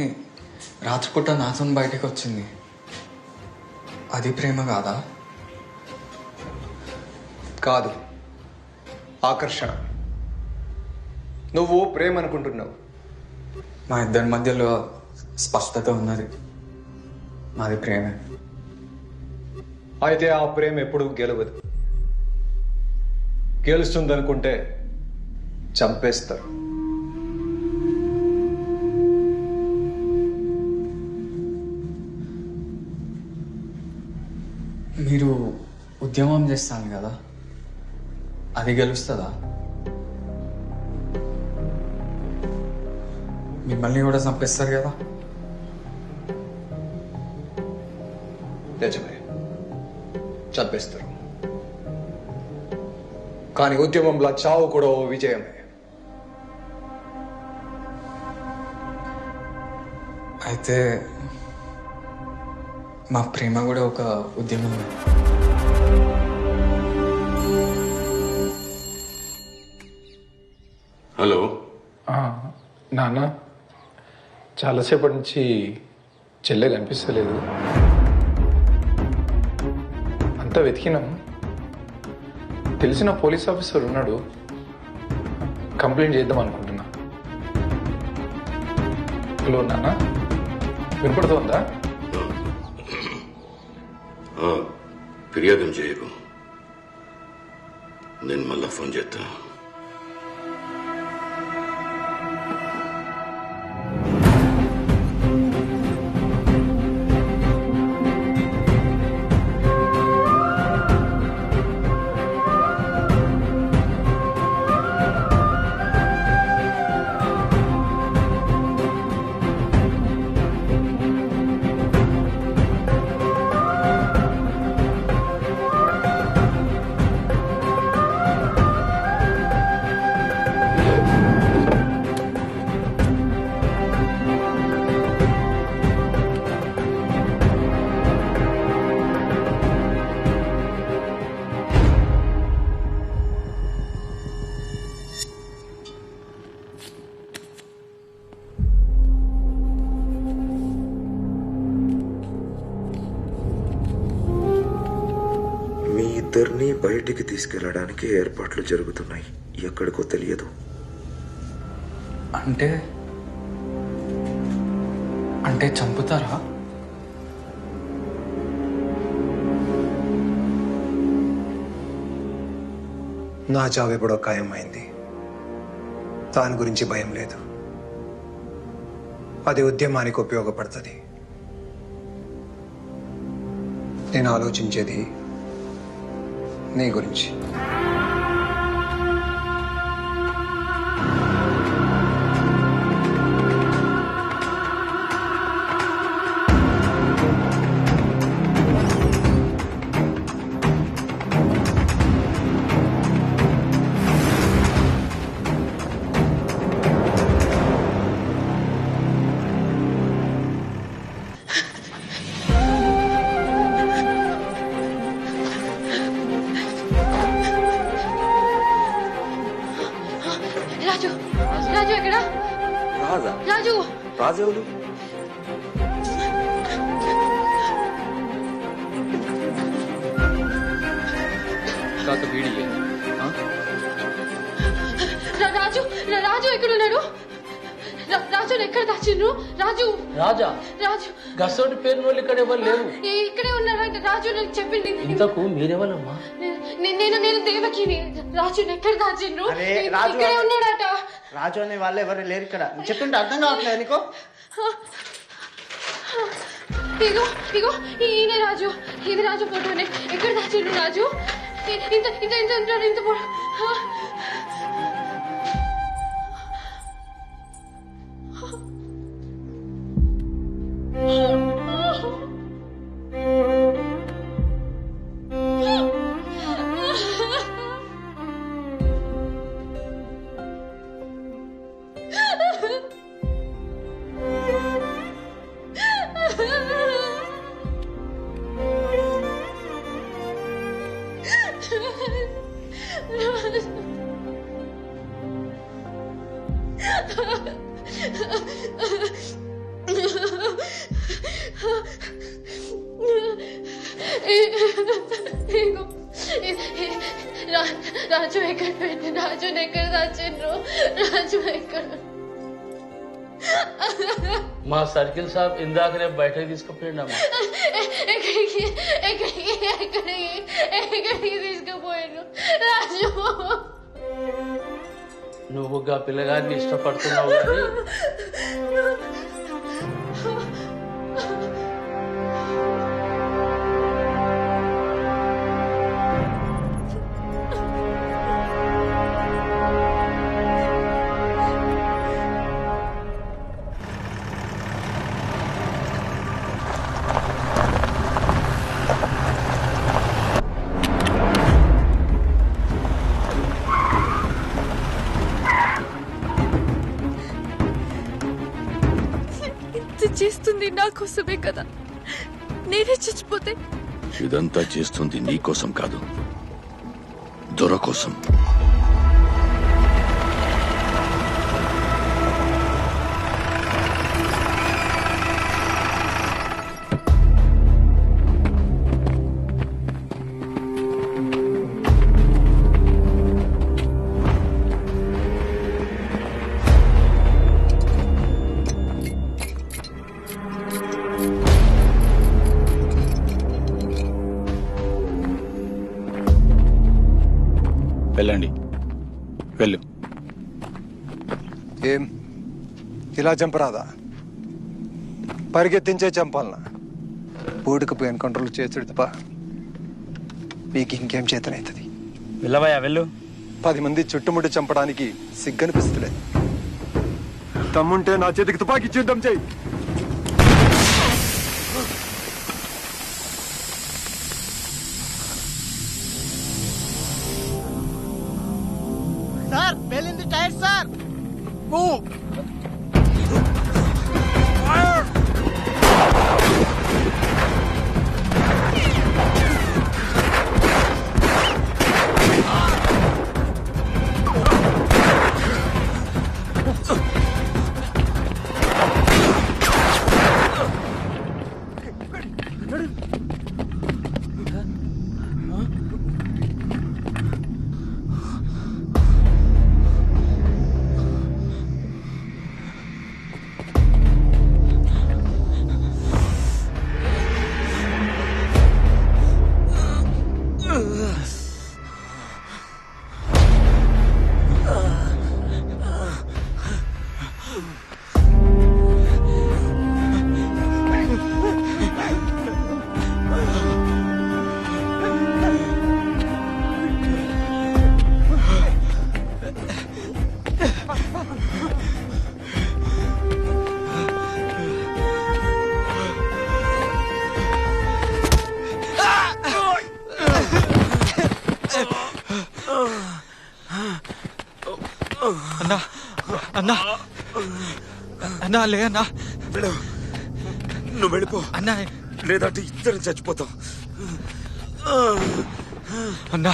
రాత్రిపూట నాతో బయటకు వచ్చింది, అది ప్రేమ కాదా? కాదు, ఆకర్షణ. నువ్వు ప్రేమ అనుకుంటున్నావు. మా ఇద్దరి మధ్యలో స్పష్టత ఉన్నది, మాది ప్రేమే. అయితే ఆ ప్రేమ ఎప్పుడు గెలవదు. గెలుస్తుందనుకుంటే చంపేస్తారు. మీరు ఉద్యమం చేస్తాను కదా, అది గెలుస్తుందా? మిమ్మల్ని కూడా చంపేస్తారు కదా? నిజమే, చంపేస్తారు. కానీ ఉద్యమంలో చావు కూడా ఓ విజయమే. అయితే మా ప్రేమ కూడా ఒక ఉద్యమం. హలో నాన్న, చాలాసేపటి నుంచి చెల్లె కనిపిస్తలేదు. అంతా వెతికినాం. తెలిసిన పోలీస్ ఆఫీసర్ ఉన్నాడు, కంప్లైంట్ చేద్దాం అనుకుంటున్నా. హలో నాన్న, వినపడుతోందా? ఫిర్యాదు చేయకు, నేను మళ్ళా ఫోన్ చేస్తా. ఇద్దరిని బయటికి తీసుకెళ్లడానికి ఏర్పాట్లు జరుగుతున్నాయి. ఎక్కడికో తెలియదు. అంటే చంపుతారా? నా చావు ఎప్పుడో ఖాయమైంది. దాని గురించి భయం లేదు. అది ఉద్యమానికి ఉపయోగపడుతుంది. నేను ఆలోచించేది నీ గురించి. రాజు, రాజు ఎక్కడ? రాజు, రాజేవులు రాజు, రాజు ఎక్కడున్నాడు? రాజు ఎక్కడ దాచిండ్రు? రాజు, రాజా, రాజు గసోటి పేరు వాళ్ళు ఇక్కడ ఎవరు లేరు. ఇక్కడే ఉన్నాడు రాజు, నాకు చెప్పింది. ఇంతకు మీరెవరమ్మా? నేను దేవకిని. రాజు ఎక్కడ దాచిండ్రు? రాజు ఇక్కడే ఉన్నాడట. రాజు అనే వాళ్ళు ఎవరు లేరు ఇక్కడ. చెప్తుంటే అర్థం కావట్లేదు నీకు? ఇగో ఇగో ఈయన రాజు. ఇది రాజు ఫోటోనే. ఎక్కడ దాచిండ్రు రాజు? ఇంత ఇంత ఇంత ఉంటాడు. ఇంత రాజు ఎక్కడ పెట్టి? రాజు ఎక్కడ దాచిండ్రు? రాజు ఎక్కడ? మా సర్కిల్ సాబ్ ఇందాకనే బయటకు తీసుకుపోయిండమ్మా. ఎక్కడికి ఎక్కడికి ఎక్కడికి ఎక్కడికి తీసుకుపోయాడు రాజు? నువ్వు గా పిల్లగారిని ఇష్టపడుతున్నావు కానీ చేస్తుంది నా కోసమే కదా. నేనే చచ్చిపోతే? ఇదంతా చేస్తుంది నీ కోసం కాదు, దొర కోసం. వెళ్ళండి, వెళ్ళు. ఏం ఇలా చంపరాదా? పరిగెత్తించే చంపాలనా? బూడికి ఎన్కౌంటర్లు చేసుడు తప్ప మీకు ఇంకేం చేతనవుతుంది? వెళ్ళవయ్యా, వెళ్ళు. 10 మంది చుట్టుముట్టి చంపడానికి సిగ్గనిపిస్తలేదు. తమ్ముంటే నా చేతికి తుపాకీ యుద్ధం చేయి. సార్ పేలింది టైర్ సార్. అన్నా అన్నా అన్నా, లే అన్నా. నువ్వు వెళ్ళిపో అన్నా, లేదంటే ఇద్దరం చచ్చిపోతాం. అన్నా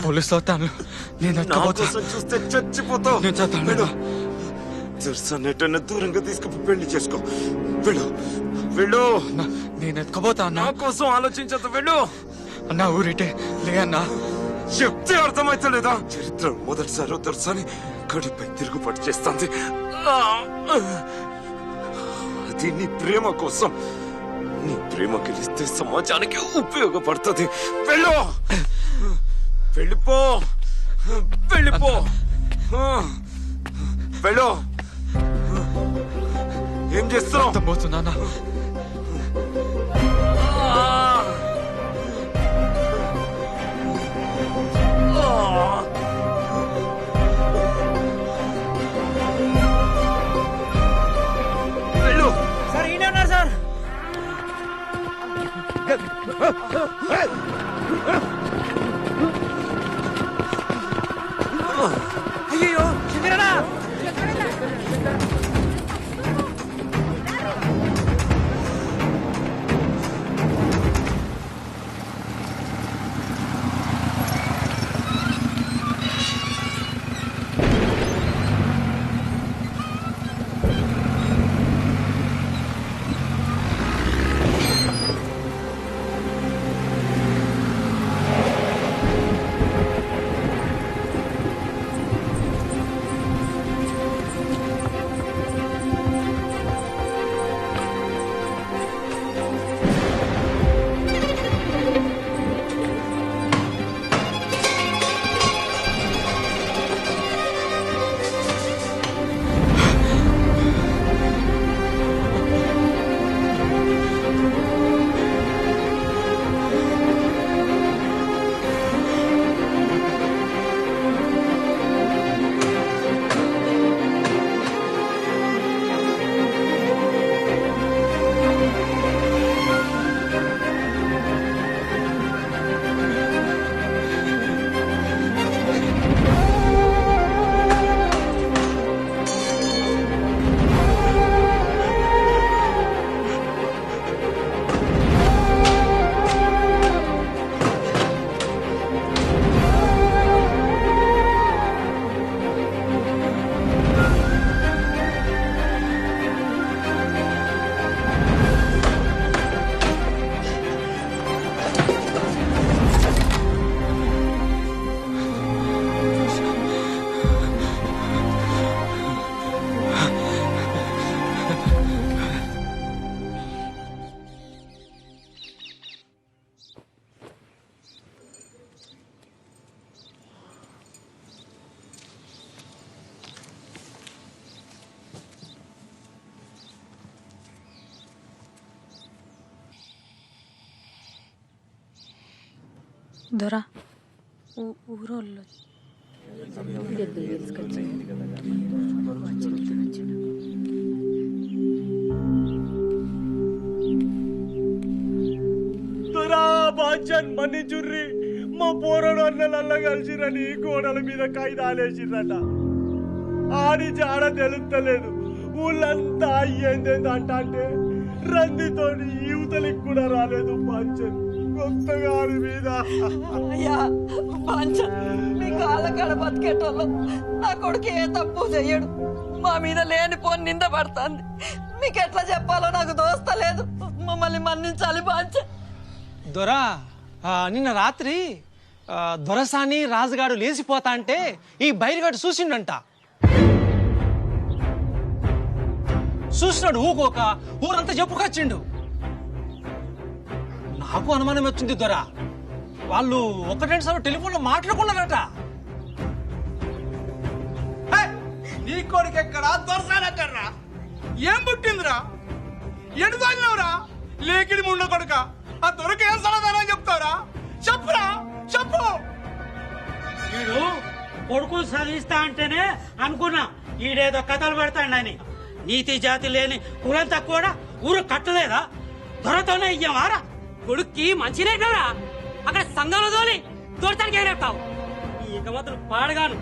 పోలీసులు వస్తాను, నేను చూస్తే చచ్చిపోతావు. నేను చస్తాను. దర్శనం దూరంగా తీసుకుని పెళ్లి చేసుకో. వెళ్ళు వెళ్ళు. నేను ఎత్తుకోపోతా అన్నా. నా కోసం ఆలోచించదు. వెళ్ళు అన్నా. ఊరిటే లే అన్నా. చెప్తే అర్థమైతలేదా? చరిత్ర మొదటిసారి దర్శని గడిపై తిరుగుబాటు చేస్తుంది. అది నీ ప్రేమ కోసం. నీ ప్రేమ గెలిస్తే సమాజానికి ఉపయోగపడుతుంది. వెళ్ళు, వెళ్ళిపో, వెళ్ళిపో, వెళ్ళు. ఏం చేస్తున్నావు? పోతున్నా. వెళ్ళు. సార్ ఈయన ఉన్నారు సార్. అయ్యో శంకరనా. దొరా ఊరోళ్ళు బాంచన్ మన్నిచుర్రి మా పోరడు అన్నలల్లా కలిసిరని గోడల మీద కాయిదాలేసిరట ఆడి జాడ తెలుస్తలేదు ఊళ్ళంతా అయ్యేందేందంట అంటే రందితోని యువతలికి కూడా రాలేదు బాంచన్ కొత్తగా ఆడి మీద అయ్యా మీ కాళ్ళ కాడ బతికేటోళ్ళు నా కొడుకు ఏ తప్పు చెయ్యడు మా మీద లేనిపోని నింద పడుతుంది మీకు ఎట్లా చెప్పాలో నాకు దోస్తలేదు మమ్మల్ని మన్నించాలి బాంచ దొరా నిన్న రాత్రి దొరసాని రాజుగాడు లేచిపోతా అంటే ఈ బైరుగాడు చూసిండంట. చూసినాడు ఊకోక ఊరంతా చెప్పుకొచ్చిండు. నాకు అనుమానం వచ్చింది దొరా, వాళ్ళు ఒకటి సార్లు టెలిఫోన్లో మాట్లాడుకున్నారట. నీ కొడుకు ఎక్కడా దొరసానక్కడ్రా ఏం పుట్టిందిరా ఎడు తాగినవురా లేకిడి ముండ కొడుక ఆ దొరక ఏం సమాధానం చెప్తావురా చెప్పురా చెప్పు. వీడు కొడుకులు చదివిస్తా అంటేనే అనుకున్నా ఈడేదో కథలు పెడతాడని. నీతి జాతి లేని కులంతా కూడా ఊరు కట్టలేదా? దొరతోనే ఇయ్యవారా? కొడుక్కి మంచినే కదా అక్కడ సంఘంలో తోలి దొరతానికి ఏరేస్తావు. ఇక మాత్రం పాడగాను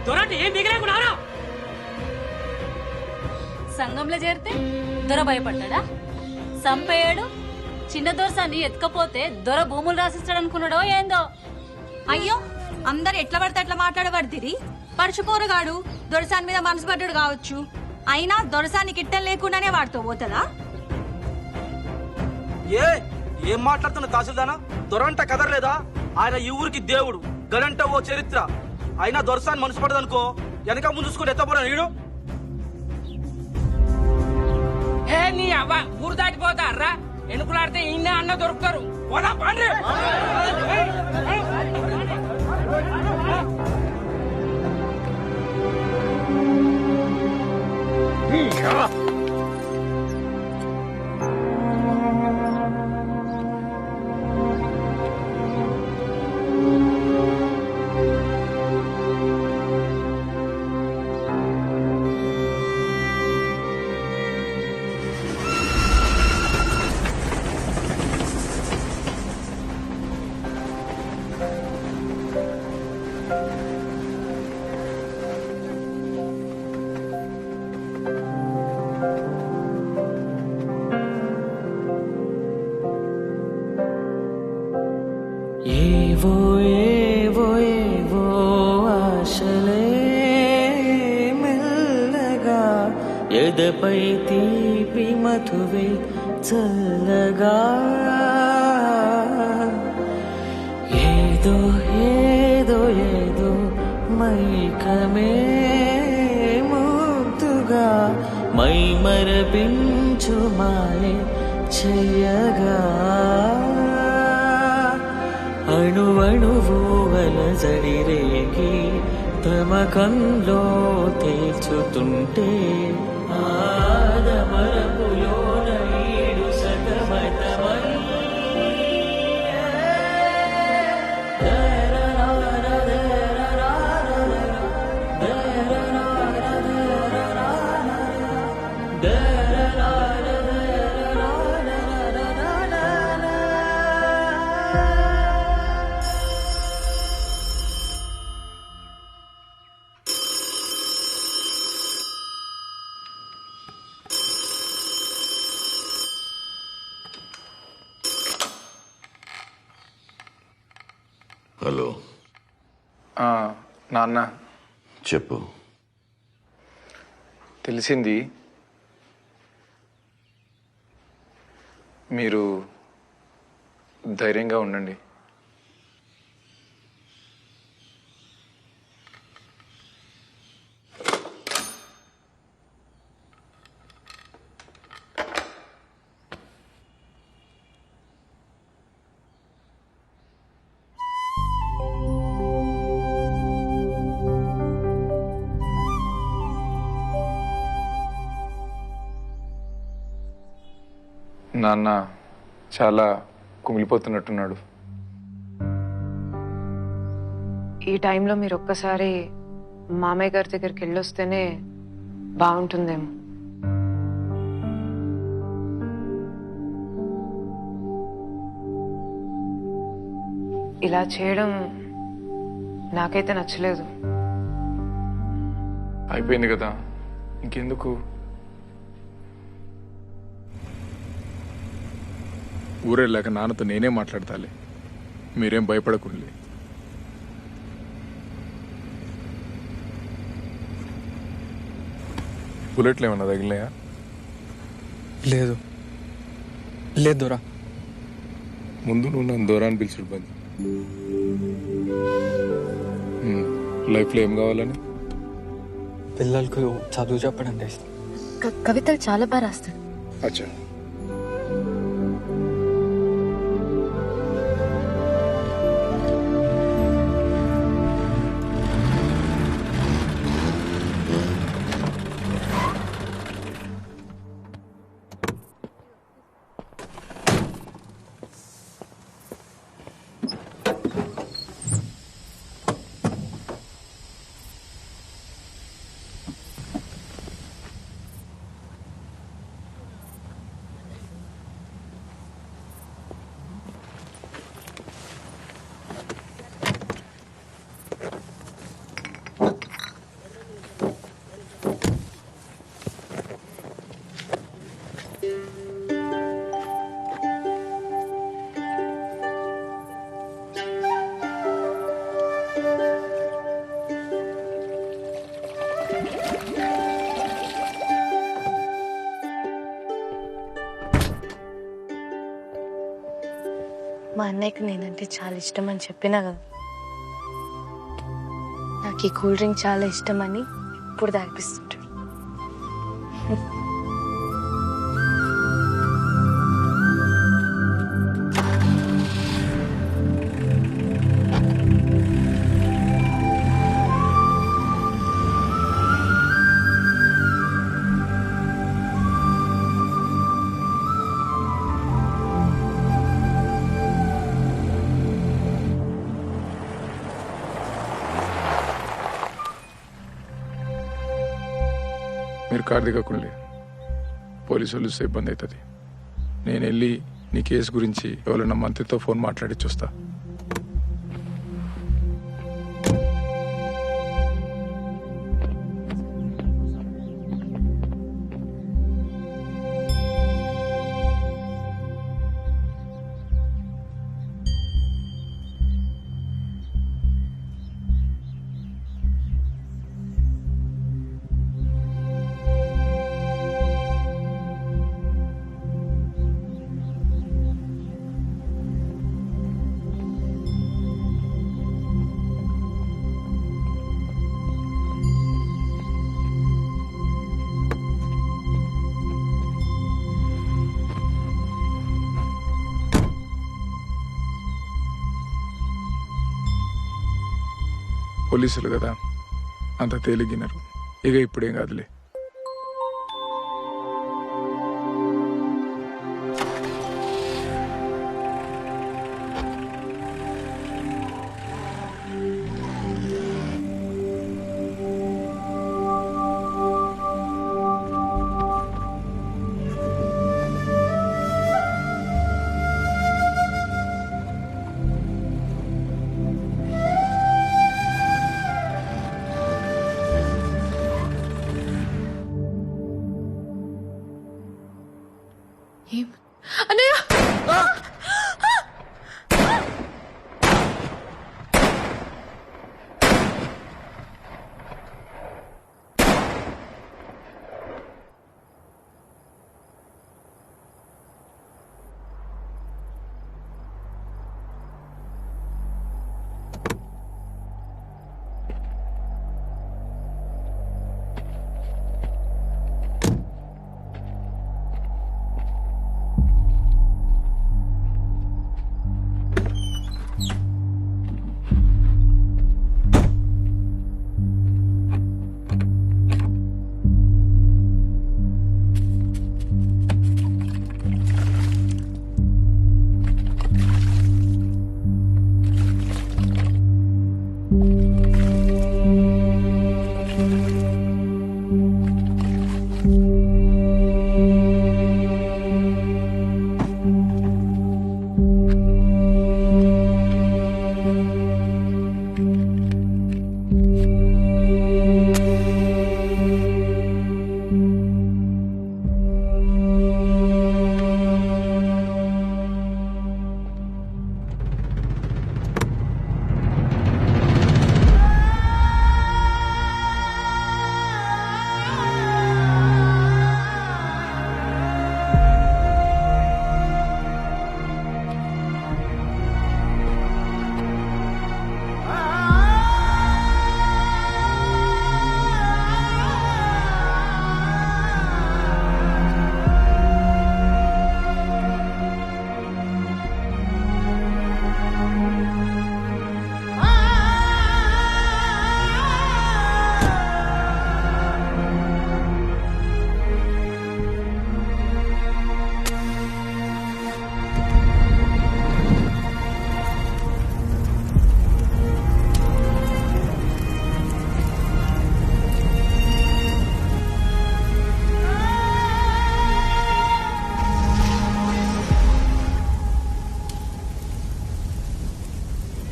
దొరటి ఏం మిగిలేకున్నారా? సంఘంలో చేరితే దొర భయపడ్డా? సంపేయడు చిన్న దొరసాన్ని ఎత్తుకపోతే దొర భూములు రాసిస్తాడు అనుకున్నాడో ఏందో. అయ్యో అందరు ఎట్లా పడితే అట్లా మాట్లాడబడితిరి. పరుచుపోరగాడు దొరసాని మీద మనసు పడ్డాడు కావచ్చు, అయినా దొరసాని కిట్టం లేకుండానే వాడితో పోతుందా? ఏం మాట్లాడుతున్న తహసీల్దానా? దొరంట కదరలేదా? ఆయన ఈ ఊరికి దేవుడు, గడంట ఓ చరిత్ర. అయినా దొరసాని మనసు పడదనుకో వెనక ముందు చూసుకుని ఎత్తపోరా నీడు. ఏ నీ అవ్వ ఊరు దాటిపోతారా? ఎన్నుకులాడితే ఇన్నే అన్న దొరుకుతారు. పోదా పండ్రి. ఏవో ఏవో ఏవో ఆశలే మెల్లగా ఎదపై తీపి మధువే చల్లగా ఏదో ఏదో ఏదో మైకమే ముద్దుగా మై మరపించు మాయే చెయ్యగా అణువణువు అలజడి రేగి తమకంలో తేల్చుతుంటే ఆదమరపులోన ఈడు సతమతమై హలో నాన్న చెప్పు. తెలిసింది, మీరు ధైర్యంగా ఉండండి. నాన్న చాలా కుమిలిపోతున్నట్టున్నాడు. ఈ టైంలో మీరు ఒక్కసారి మామయ్య గారి దగ్గరికి వెళ్ళొస్తేనే బాగుంటుందేమో. ఇలా చేయడం నాకైతే నచ్చలేదు. అయిపోయింది కదా, ఇంకెందుకు? ఊరెళ్ళాక నాన్నతో నేనే మాట్లాడతాలే, మీరేం భయపడకుండి. బుల్లెట్లు ఏమన్నా తగిలినాయా? లేదు లేదు దొరా. ముందు నువ్వు నన్ను దూరా అని పిలిచుడు బంద్. లైఫ్లో ఏం కావాలని? పిల్లలకు చదువు చెప్పడం ఇష్టం. కవితలు చాలా బాగా రాస్తాడు. అచ్చా, మా అన్నయ్యకి నేనంటే చాలా ఇష్టం అని చెప్పినా కదా. నాకు ఈ కూల్ డ్రింక్ చాలా ఇష్టం అని ఇప్పుడు తాగిపిస్తుంటాడు. మీరు కారు దిగకుండే, పోలీసు వాళ్ళు చూస్తే ఇబ్బంది అవుతుంది. నేను వెళ్ళి నీ కేసు గురించి ఎవరైనా మంత్రితో ఫోన్ మాట్లాడి చూస్తా. పోలీసులు కదా, అంత తేలిగినారు. ఇక ఇప్పుడేం కాదులే.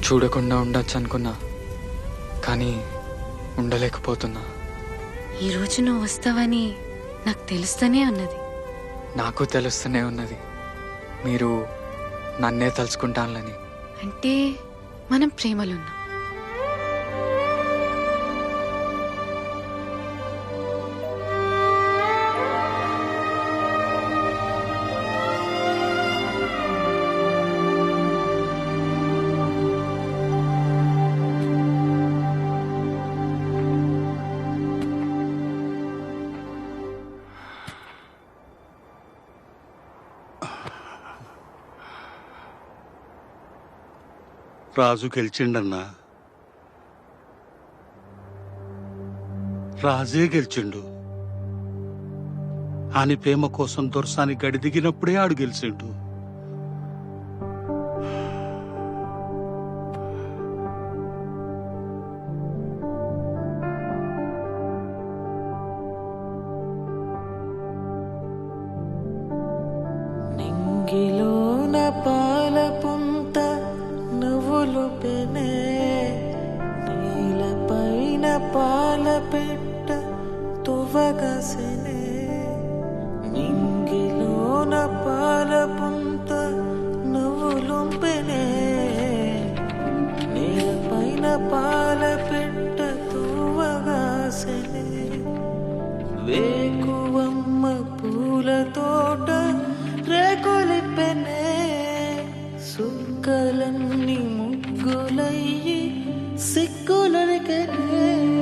చూడకుండా ఉండొచ్చు అనుకున్నా, కానీ ఉండలేకపోతున్నా. ఈరోజు నువ్వు వస్తావని నాకు తెలుస్తూనే ఉన్నది. నాకు తెలుస్తూనే ఉన్నది మీరు నన్నే తలుచుకుంటానులని. అంటే మనం ప్రేమలున్నాం. రాజు గెలిచిండన్నా. రాజే గెలిచిండు. అని ప్రేమ కోసం దొరసాని గడి దిగినప్పుడే ఆడు గెలిచిండు. నింగిలోన పాల పుంత నువ్వులు పెనే, నీలపైన పాల పెట్ట తువగసెనే. నింగిలోన పాల పుంత నువ్వులు పెనే, నీలపైన పాల పెట్ట తువగసెనే. వేకువమ్మ పూల తోట రేకులిపెనే, సుక్కలన్నీ ముగ్గులయ్యి సిగ్గులరికెనే.